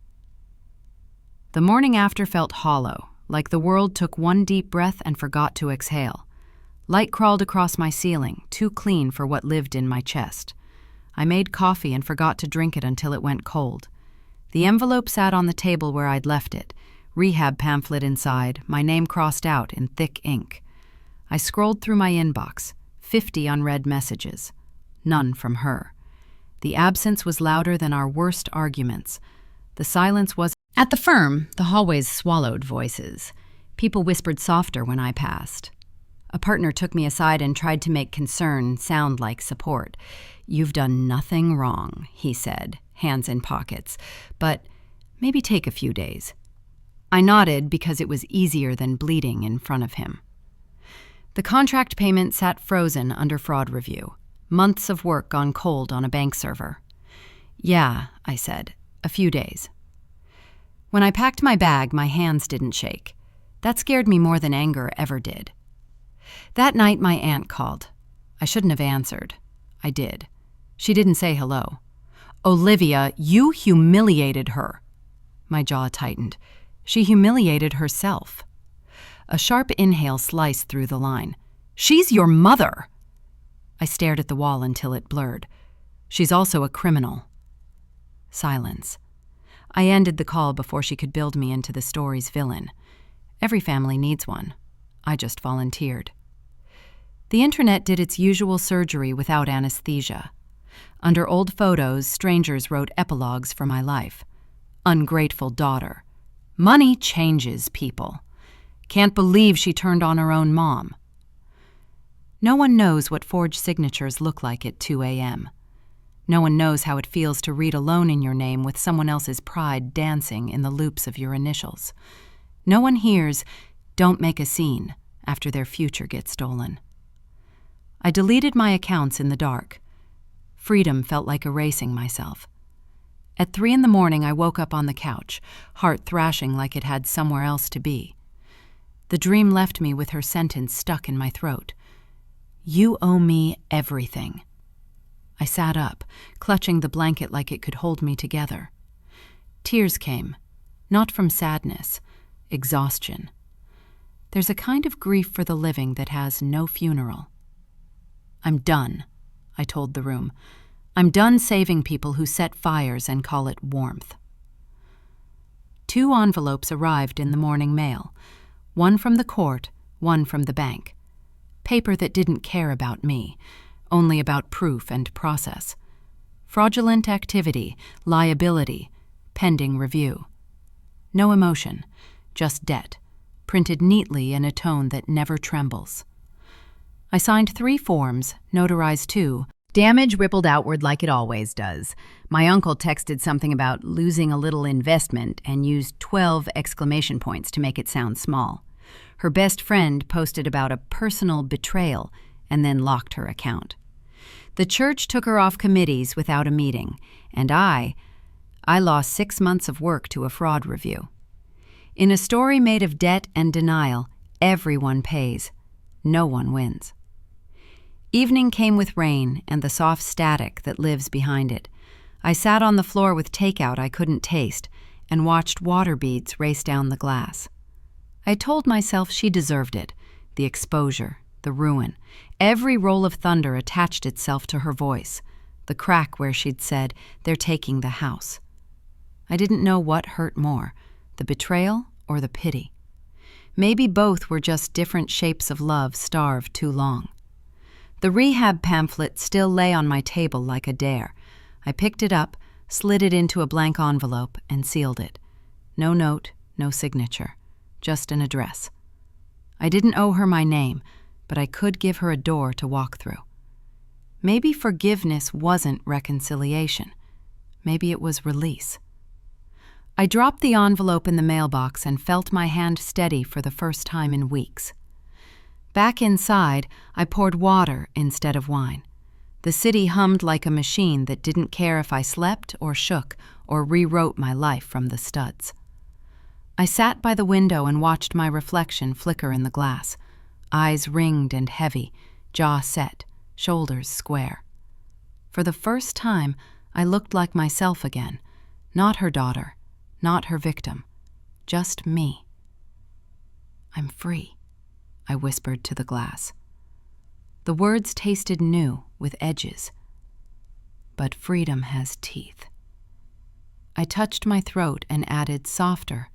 The morning after felt hollow, like the world took one deep breath and forgot to exhale. Light crawled across my ceiling, too clean for what lived in my chest. I made coffee and forgot to drink it until it went cold. The envelope sat on the table where I'd left it, rehab pamphlet inside, my name crossed out in thick ink. I scrolled through my inbox, 50 unread messages. None from her. The absence was louder than our worst arguments. The silence was... At the firm, the hallways swallowed voices. People whispered softer when I passed. A partner took me aside and tried to make concern sound like support. "You've done nothing wrong," he said, hands in pockets, "but maybe take a few days." I nodded because it was easier than bleeding in front of him. The contract payment sat frozen under fraud review. Months of work gone cold on a bank server. "Yeah," I said, "a few days." When I packed my bag, my hands didn't shake. That scared me more than anger ever did. That night, my aunt called. I shouldn't have answered. I did. She didn't say hello. "Olivia, you humiliated her." My jaw tightened. She humiliated herself. A sharp inhale sliced through the line. "She's your mother." I stared at the wall until it blurred. "She's also a criminal." Silence. I ended the call before she could build me into the story's villain. Every family needs one. I just volunteered. The internet did its usual surgery without anesthesia. Under old photos, strangers wrote epilogues for my life. "Ungrateful daughter. Money changes people. Can't believe she turned on her own mom." No one knows what forged signatures look like at 2 a.m. No one knows how it feels to read alone in your name with someone else's pride dancing in the loops of your initials. No one hears, "Don't make a scene," after their future gets stolen. I deleted my accounts in the dark. Freedom felt like erasing myself. At 3 a.m, I woke up on the couch, heart thrashing like it had somewhere else to be. The dream left me with her sentence stuck in my throat. "You owe me everything." I sat up, clutching the blanket like it could hold me together. Tears came, not from sadness, exhaustion. There's a kind of grief for the living that has no funeral. "I'm done," I told the room. "I'm done saving people who set fires and call it warmth." 2 envelopes arrived in the morning mail, one from the court, one from the bank. Paper that didn't care about me, only about proof and process. Fraudulent activity, liability, pending review. No emotion, just debt, printed neatly in a tone that never trembles. I signed 3 forms, notarized 2, Damage rippled outward like it always does. My uncle texted something about losing a little investment and used 12 exclamation points to make it sound small. Her best friend posted about a personal betrayal and then locked her account. The church took her off committees without a meeting, and I lost 6 months of work to a fraud review. In a story made of debt and denial, everyone pays. No one wins. Evening came with rain and the soft static that lives behind it. I sat on the floor with takeout I couldn't taste and watched water beads race down the glass. I told myself she deserved it, the exposure, the ruin. Every roll of thunder attached itself to her voice, the crack where she'd said, "They're taking the house." I didn't know what hurt more, the betrayal or the pity. Maybe both were just different shapes of love starved too long. The rehab pamphlet still lay on my table like a dare. I picked it up, slid it into a blank envelope, and sealed it. No note, no signature, just an address. I didn't owe her my name, but I could give her a door to walk through. Maybe forgiveness wasn't reconciliation. Maybe it was release. I dropped the envelope in the mailbox and felt my hand steady for the first time in weeks. Back inside, I poured water instead of wine. The city hummed like a machine that didn't care if I slept or shook or rewrote my life from the studs. I sat by the window and watched my reflection flicker in the glass, eyes ringed and heavy, jaw set, shoulders square. For the first time, I looked like myself again, not her daughter, not her victim, just me. "I'm free," I whispered to the glass. The words tasted new, with edges. But freedom has teeth. I touched my throat and added softer,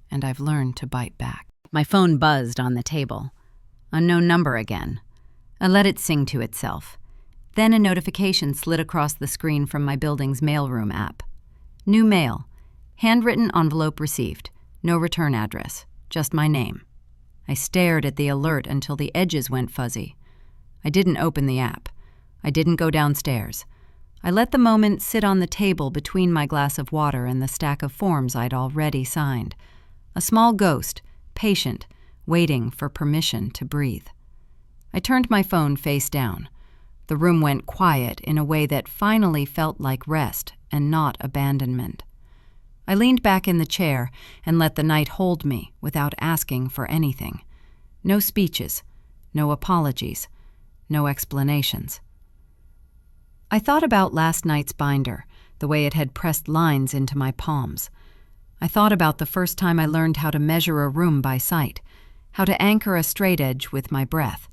and I've learned to bite back. My phone buzzed on the table. Unknown number again. I let it sing to itself. Then a notification slid across the screen from my building's mailroom app. New mail. Handwritten envelope received. No return address. Just my name. I stared at the alert until the edges went fuzzy. I didn't open the app. I didn't go downstairs. I let the moment sit on the table between my glass of water and the stack of forms I'd already signed. A small ghost, patient, waiting for permission to breathe. I turned my phone face down. The room went quiet in a way that finally felt like rest and not abandonment. I leaned back in the chair and let the night hold me without asking for anything. No speeches, no apologies, no explanations. I thought about last night's binder, the way it had pressed lines into my palms. I thought about the first time I learned how to measure a room by sight, how to anchor a straight edge with my breath,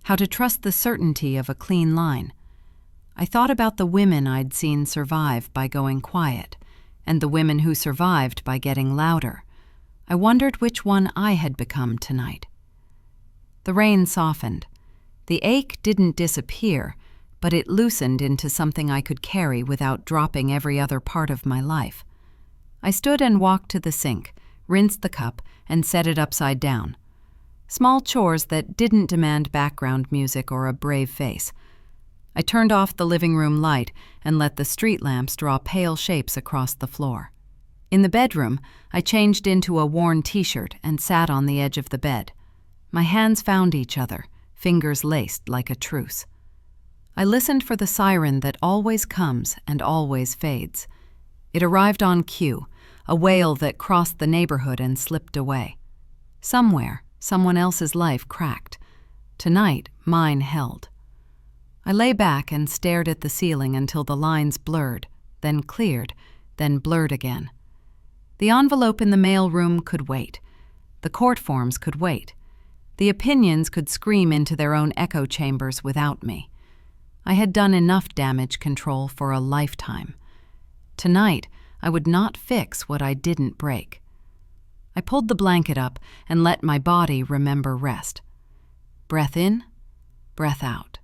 how to trust the certainty of a clean line. I thought about the women I'd seen survive by going quiet, and the women who survived by getting louder. I wondered which one I had become tonight. The rain softened. The ache didn't disappear, but it loosened into something I could carry without dropping every other part of my life. I stood and walked to the sink, rinsed the cup, and set it upside down. Small chores that didn't demand background music or a brave face. I turned off the living room light and let the street lamps draw pale shapes across the floor. In the bedroom, I changed into a worn t-shirt and sat on the edge of the bed. My hands found each other, fingers laced like a truce. I listened for the siren that always comes and always fades. It arrived on cue, a wail that crossed the neighborhood and slipped away. Somewhere, someone else's life cracked. Tonight, mine held. I lay back and stared at the ceiling until the lines blurred, then cleared, then blurred again. The envelope in the mail room could wait. The court forms could wait. The opinions could scream into their own echo chambers without me. I had done enough damage control for a lifetime. Tonight, I would not fix what I didn't break. I pulled the blanket up and let my body remember rest. Breath in, breath out.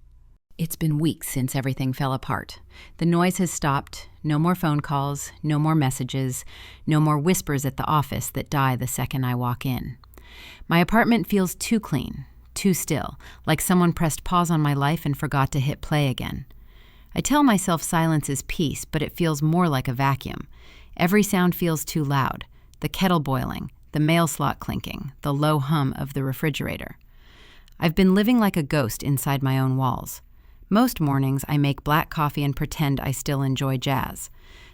It's been weeks since everything fell apart. The noise has stopped. No more phone calls, no more messages, no more whispers at the office that die the second I walk in. My apartment feels too clean, too still, like someone pressed pause on my life and forgot to hit play again. I tell myself silence is peace, but it feels more like a vacuum. Every sound feels too loud. The kettle boiling, the mail slot clinking, the low hum of the refrigerator. I've been living like a ghost inside my own walls. Most mornings, I make black coffee and pretend I still enjoy jazz.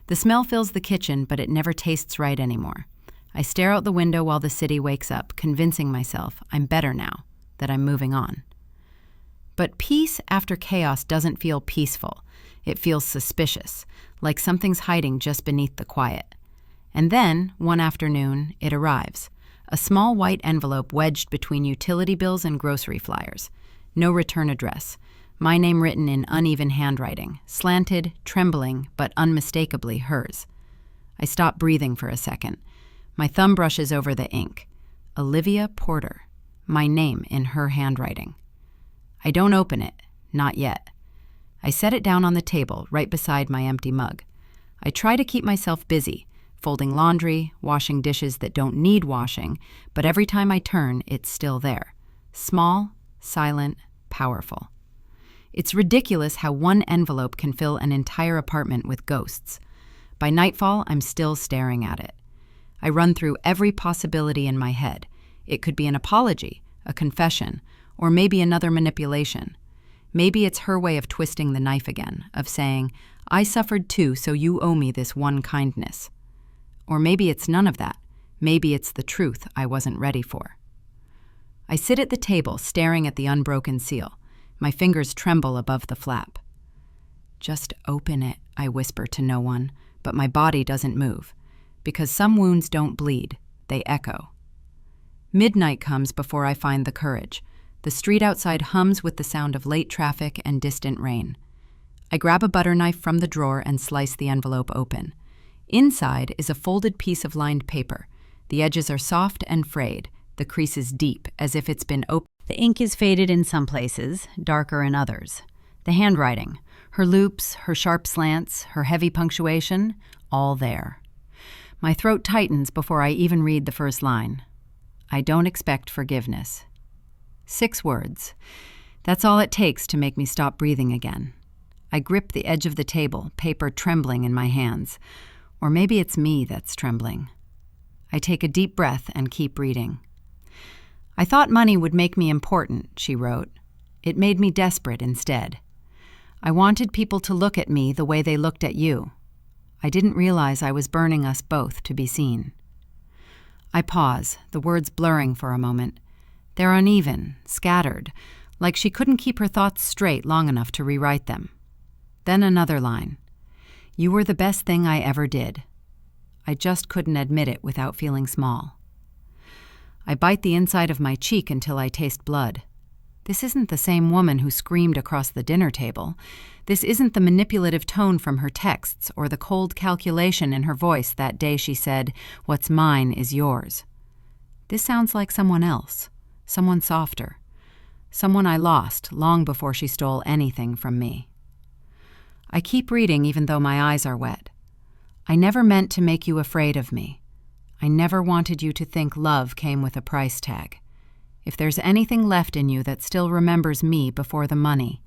The smell fills the kitchen, but it never tastes right anymore. I stare out the window while the city wakes up, convincing myself I'm better now, that I'm moving on. But peace after chaos doesn't feel peaceful. It feels suspicious, like something's hiding just beneath the quiet. And then, one afternoon, it arrives. A small white envelope wedged between utility bills and grocery flyers. No return address. My name written in uneven handwriting, slanted, trembling, but unmistakably hers. I stop breathing for a second. My thumb brushes over the ink. Olivia Porter. My name in her handwriting. I don't open it. Not yet. I set it down on the table, right beside my empty mug. I try to keep myself busy, folding laundry, washing dishes that don't need washing, but every time I turn, it's still there. Small, silent, powerful. It's ridiculous how one envelope can fill an entire apartment with ghosts. By nightfall, I'm still staring at it. I run through every possibility in my head. It could be an apology, a confession, or maybe another manipulation. Maybe it's her way of twisting the knife again, of saying, I suffered too, so you owe me this one kindness. Or maybe it's none of that. Maybe it's the truth I wasn't ready for. I sit at the table, staring at the unbroken seal. My fingers tremble above the flap. Just open it, I whisper to no one, but my body doesn't move. Because some wounds don't bleed, they echo. Midnight comes before I find the courage. The street outside hums with the sound of late traffic and distant rain. I grab a butter knife from the drawer and slice the envelope open. Inside is a folded piece of lined paper. The edges are soft and frayed, the creases deep, as if it's been opened. The ink is faded in some places, darker in others. The handwriting, her loops, her sharp slants, her heavy punctuation, all there. My throat tightens before I even read the first line. I don't expect forgiveness. 6 words. That's all it takes to make me stop breathing again. I grip the edge of the table, paper trembling in my hands. Or maybe it's me that's trembling. I take a deep breath and keep reading. I thought money would make me important, she wrote. It made me desperate instead. I wanted people to look at me the way they looked at you. I didn't realize I was burning us both to be seen. I pause, the words blurring for a moment. They're uneven, scattered, like she couldn't keep her thoughts straight long enough to rewrite them. Then another line. You were the best thing I ever did. I just couldn't admit it without feeling small. I bite the inside of my cheek until I taste blood. This isn't the same woman who screamed across the dinner table. This isn't the manipulative tone from her texts or the cold calculation in her voice that day she said, "What's mine is yours." This sounds like someone else, someone softer, someone I lost long before she stole anything from me. I keep reading even though my eyes are wet. I never meant to make you afraid of me. I never wanted you to think love came with a price tag. If there's anything left in you that still remembers me before the money,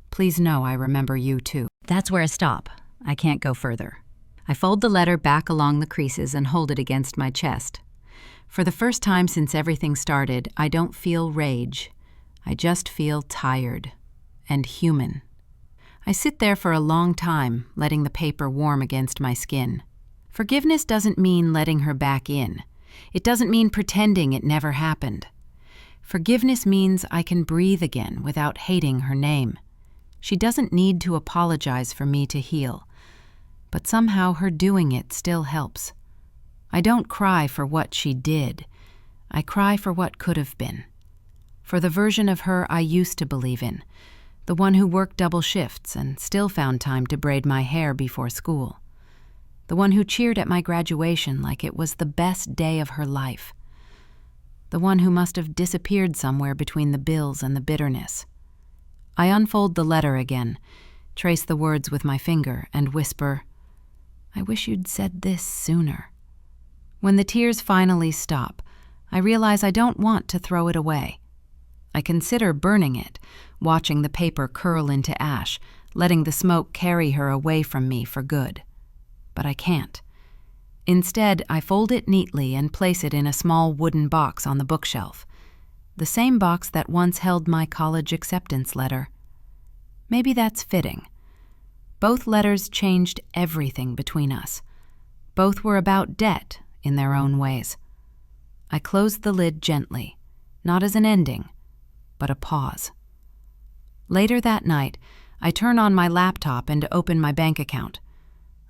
please know I remember you too. That's where I stop. I can't go further. I fold the letter back along the creases and hold it against my chest. For the first time since everything started, I don't feel rage. I just feel tired and human. I sit there for a long time, letting the paper warm against my skin. Forgiveness doesn't mean letting her back in. It doesn't mean pretending it never happened. Forgiveness means I can breathe again without hating her name. She doesn't need to apologize for me to heal, but somehow her doing it still helps. I don't cry for what she did. I cry for what could have been. For the version of her I used to believe in, the one who worked double shifts and still found time to braid my hair before school. The one who cheered at my graduation like it was the best day of her life. The one who must have disappeared somewhere between the bills and the bitterness. I unfold the letter again, trace the words with my finger, and whisper, I wish you'd said this sooner. When the tears finally stop, I realize I don't want to throw it away. I consider burning it, watching the paper curl into ash, letting the smoke carry her away from me for good. But I can't. Instead, I fold it neatly and place it in a small wooden box on the bookshelf, the same box that once held my college acceptance letter. Maybe that's fitting. Both letters changed everything between us. Both were about debt in their own ways. I closed the lid gently, not as an ending, but a pause. Later that night, I turn on my laptop and open my bank account.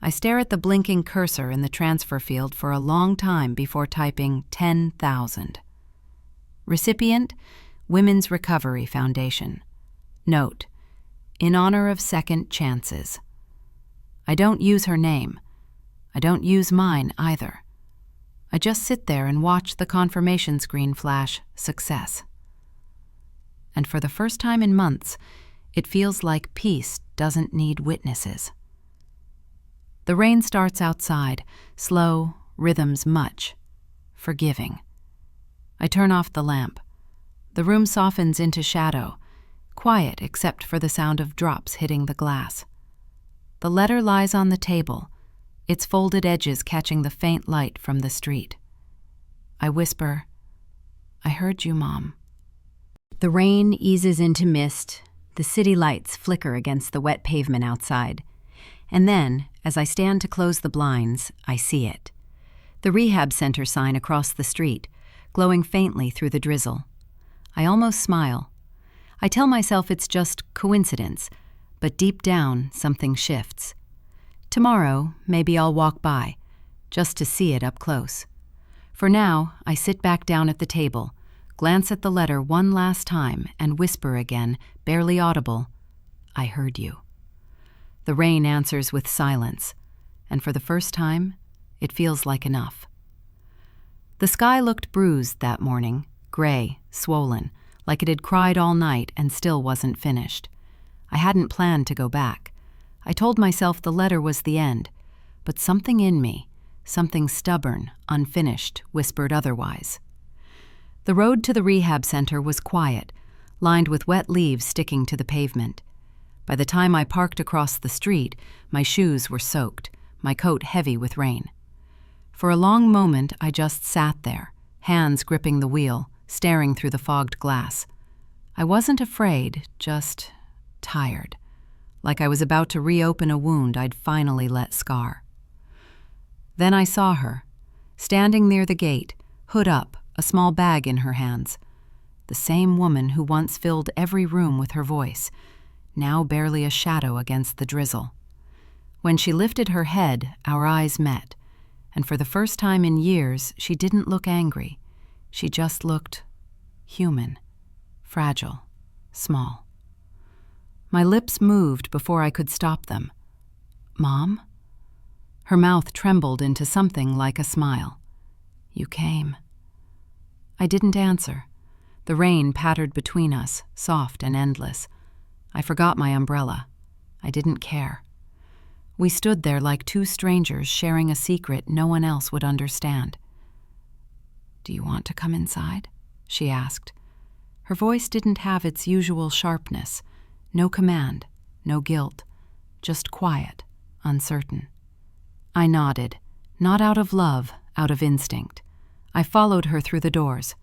I stare at the blinking cursor in the transfer field for a long time before typing 10,000. Recipient, Women's Recovery Foundation. Note, in honor of second chances. I don't use her name. I don't use mine either. I just sit there and watch the confirmation screen flash success. And for the first time in months, it feels like peace doesn't need witnesses. The rain starts outside, slow, rhythms much, forgiving. I turn off the lamp. The room softens into shadow, quiet except for the sound of drops hitting the glass. The letter lies on the table, its folded edges catching the faint light from the street. I whisper, "I heard you, Mom." The rain eases into mist, the city lights flicker against the wet pavement outside. And then, as I stand to close the blinds, I see it. The rehab center sign across the street, glowing faintly through the drizzle. I almost smile. I tell myself it's just coincidence, but deep down, something shifts. Tomorrow, maybe I'll walk by, just to see it up close. For now, I sit back down at the table, glance at the letter one last time, and whisper again, barely audible, "I heard you." The rain answers with silence, and for the first time, it feels like enough. The sky looked bruised that morning, gray, swollen, like it had cried all night and still wasn't finished. I hadn't planned to go back. I told myself the letter was the end, but something in me, something stubborn, unfinished, whispered otherwise. The road to the rehab center was quiet, lined with wet leaves sticking to the pavement. By the time I parked across the street, my shoes were soaked, my coat heavy with rain. For a long moment, I just sat there, hands gripping the wheel, staring through the fogged glass. I wasn't afraid, just tired, like I was about to reopen a wound I'd finally let scar. Then I saw her, standing near the gate, hood up, a small bag in her hands. The same woman who once filled every room with her voice, now barely a shadow against the drizzle. When she lifted her head, our eyes met, and for the first time in years, she didn't look angry. She just looked human, fragile, small. My lips moved before I could stop them. "Mom?" Her mouth trembled into something like a smile. "You came." I didn't answer. The rain pattered between us, soft and endless. I forgot my umbrella. I didn't care. We stood there like two strangers sharing a secret no one else would understand. "Do you want to come inside?" she asked. Her voice didn't have its usual sharpness. No command, no guilt, just quiet, uncertain. I nodded, not out of love, out of instinct. I followed her through the doors.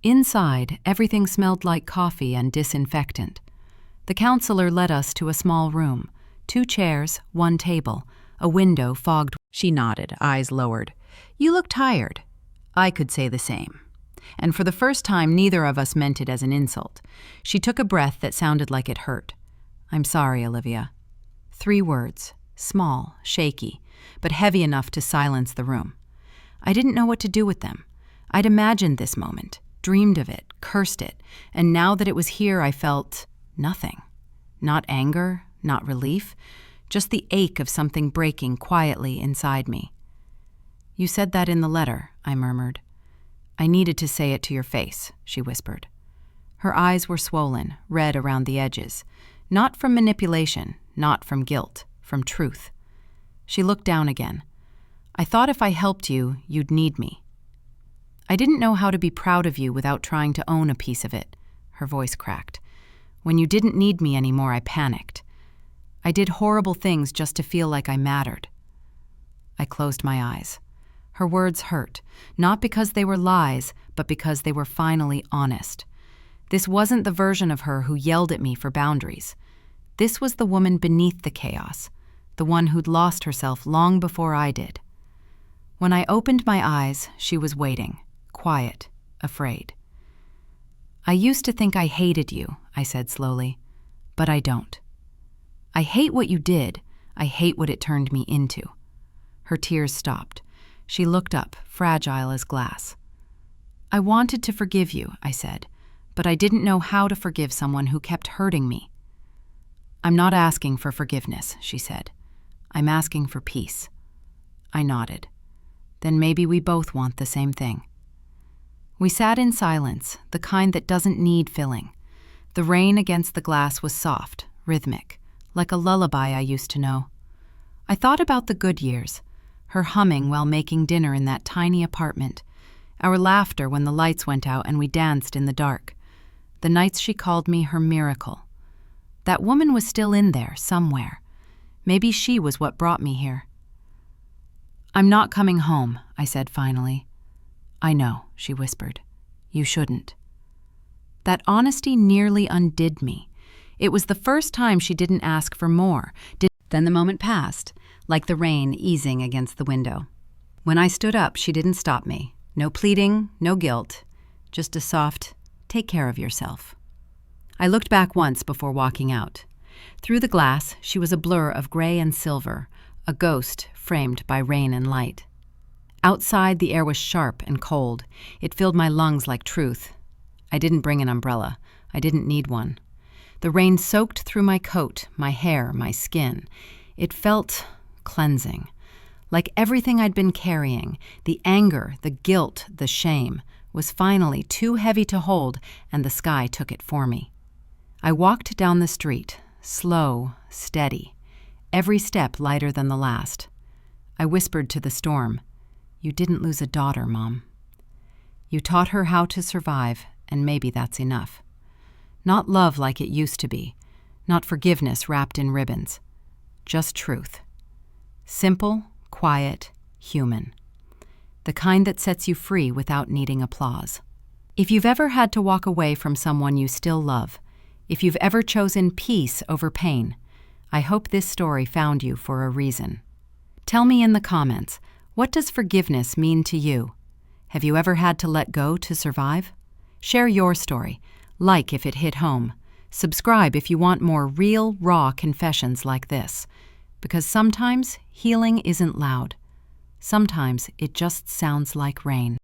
Inside, everything smelled like coffee and disinfectant. The counselor led us to a small room, 2 chairs, 1 table, a window fogged. She nodded, eyes lowered. "You look tired." I could say the same. And for the first time, neither of us meant it as an insult. She took a breath that sounded like it hurt. "I'm sorry, Olivia." 3 words, small, shaky, but heavy enough to silence the room. I didn't know what to do with them. I'd imagined this moment, dreamed of it, cursed it, and now that it was here, I felt nothing. Not anger, not relief, just the ache of something breaking quietly inside me. "You said that in the letter," I murmured. "I needed to say it to your face," she whispered. Her eyes were swollen, red around the edges, not from manipulation, not from guilt, from truth. She looked down again. "I thought if I helped you, you'd need me." "I didn't know how to be proud of you without trying to own a piece of it." Her voice cracked. "When you didn't need me anymore, I panicked." I did horrible things just to feel like I mattered. I closed my eyes. Her words hurt, not because they were lies, but because they were finally honest. This wasn't the version of her who yelled at me for boundaries. This was the woman beneath the chaos, the one who'd lost herself long before I did. When I opened my eyes, she was waiting, quiet, afraid. "I used to think I hated you," I said slowly, "but I don't. I hate what you did. I hate what it turned me into." Her tears stopped. She looked up, fragile as glass. "I wanted to forgive you," I said, "but I didn't know how to forgive someone who kept hurting me." "I'm not asking for forgiveness," she said. "I'm asking for peace." I nodded. Then maybe we both want the same thing. We sat in silence, the kind that doesn't need filling. The rain against the glass was soft, rhythmic, like a lullaby I used to know. I thought about the good years, her humming while making dinner in that tiny apartment, our laughter when the lights went out and we danced in the dark, the nights she called me her miracle. That woman was still in there, somewhere. Maybe she was what brought me here. "I'm not coming home," I said finally. "I know," she whispered. "You shouldn't." That honesty nearly undid me. It was the first time she didn't ask for more. Then the moment passed, like the rain easing against the window. When I stood up, she didn't stop me. No pleading, no guilt, just a soft, "Take care of yourself." I looked back once before walking out. Through the glass, she was a blur of gray and silver, a ghost framed by rain and light. Outside, the air was sharp and cold. It filled my lungs like truth. I didn't bring an umbrella. I didn't need one. The rain soaked through my coat, my hair, my skin. It felt cleansing. Like everything I'd been carrying, the anger, the guilt, the shame, was finally too heavy to hold, and the sky took it for me. I walked down the street, slow, steady, every step lighter than the last. I whispered to the storm, "You didn't lose a daughter, Mom. You taught her how to survive, and maybe that's enough. Not love like it used to be, not forgiveness wrapped in ribbons. Just truth. Simple, quiet, human. The kind that sets you free without needing applause." If you've ever had to walk away from someone you still love, if you've ever chosen peace over pain, I hope this story found you for a reason. Tell me in the comments, what does forgiveness mean to you? Have you ever had to let go to survive? Share your story. Like if it hit home. Subscribe if you want more real, raw confessions like this. Because sometimes healing isn't loud. Sometimes it just sounds like rain.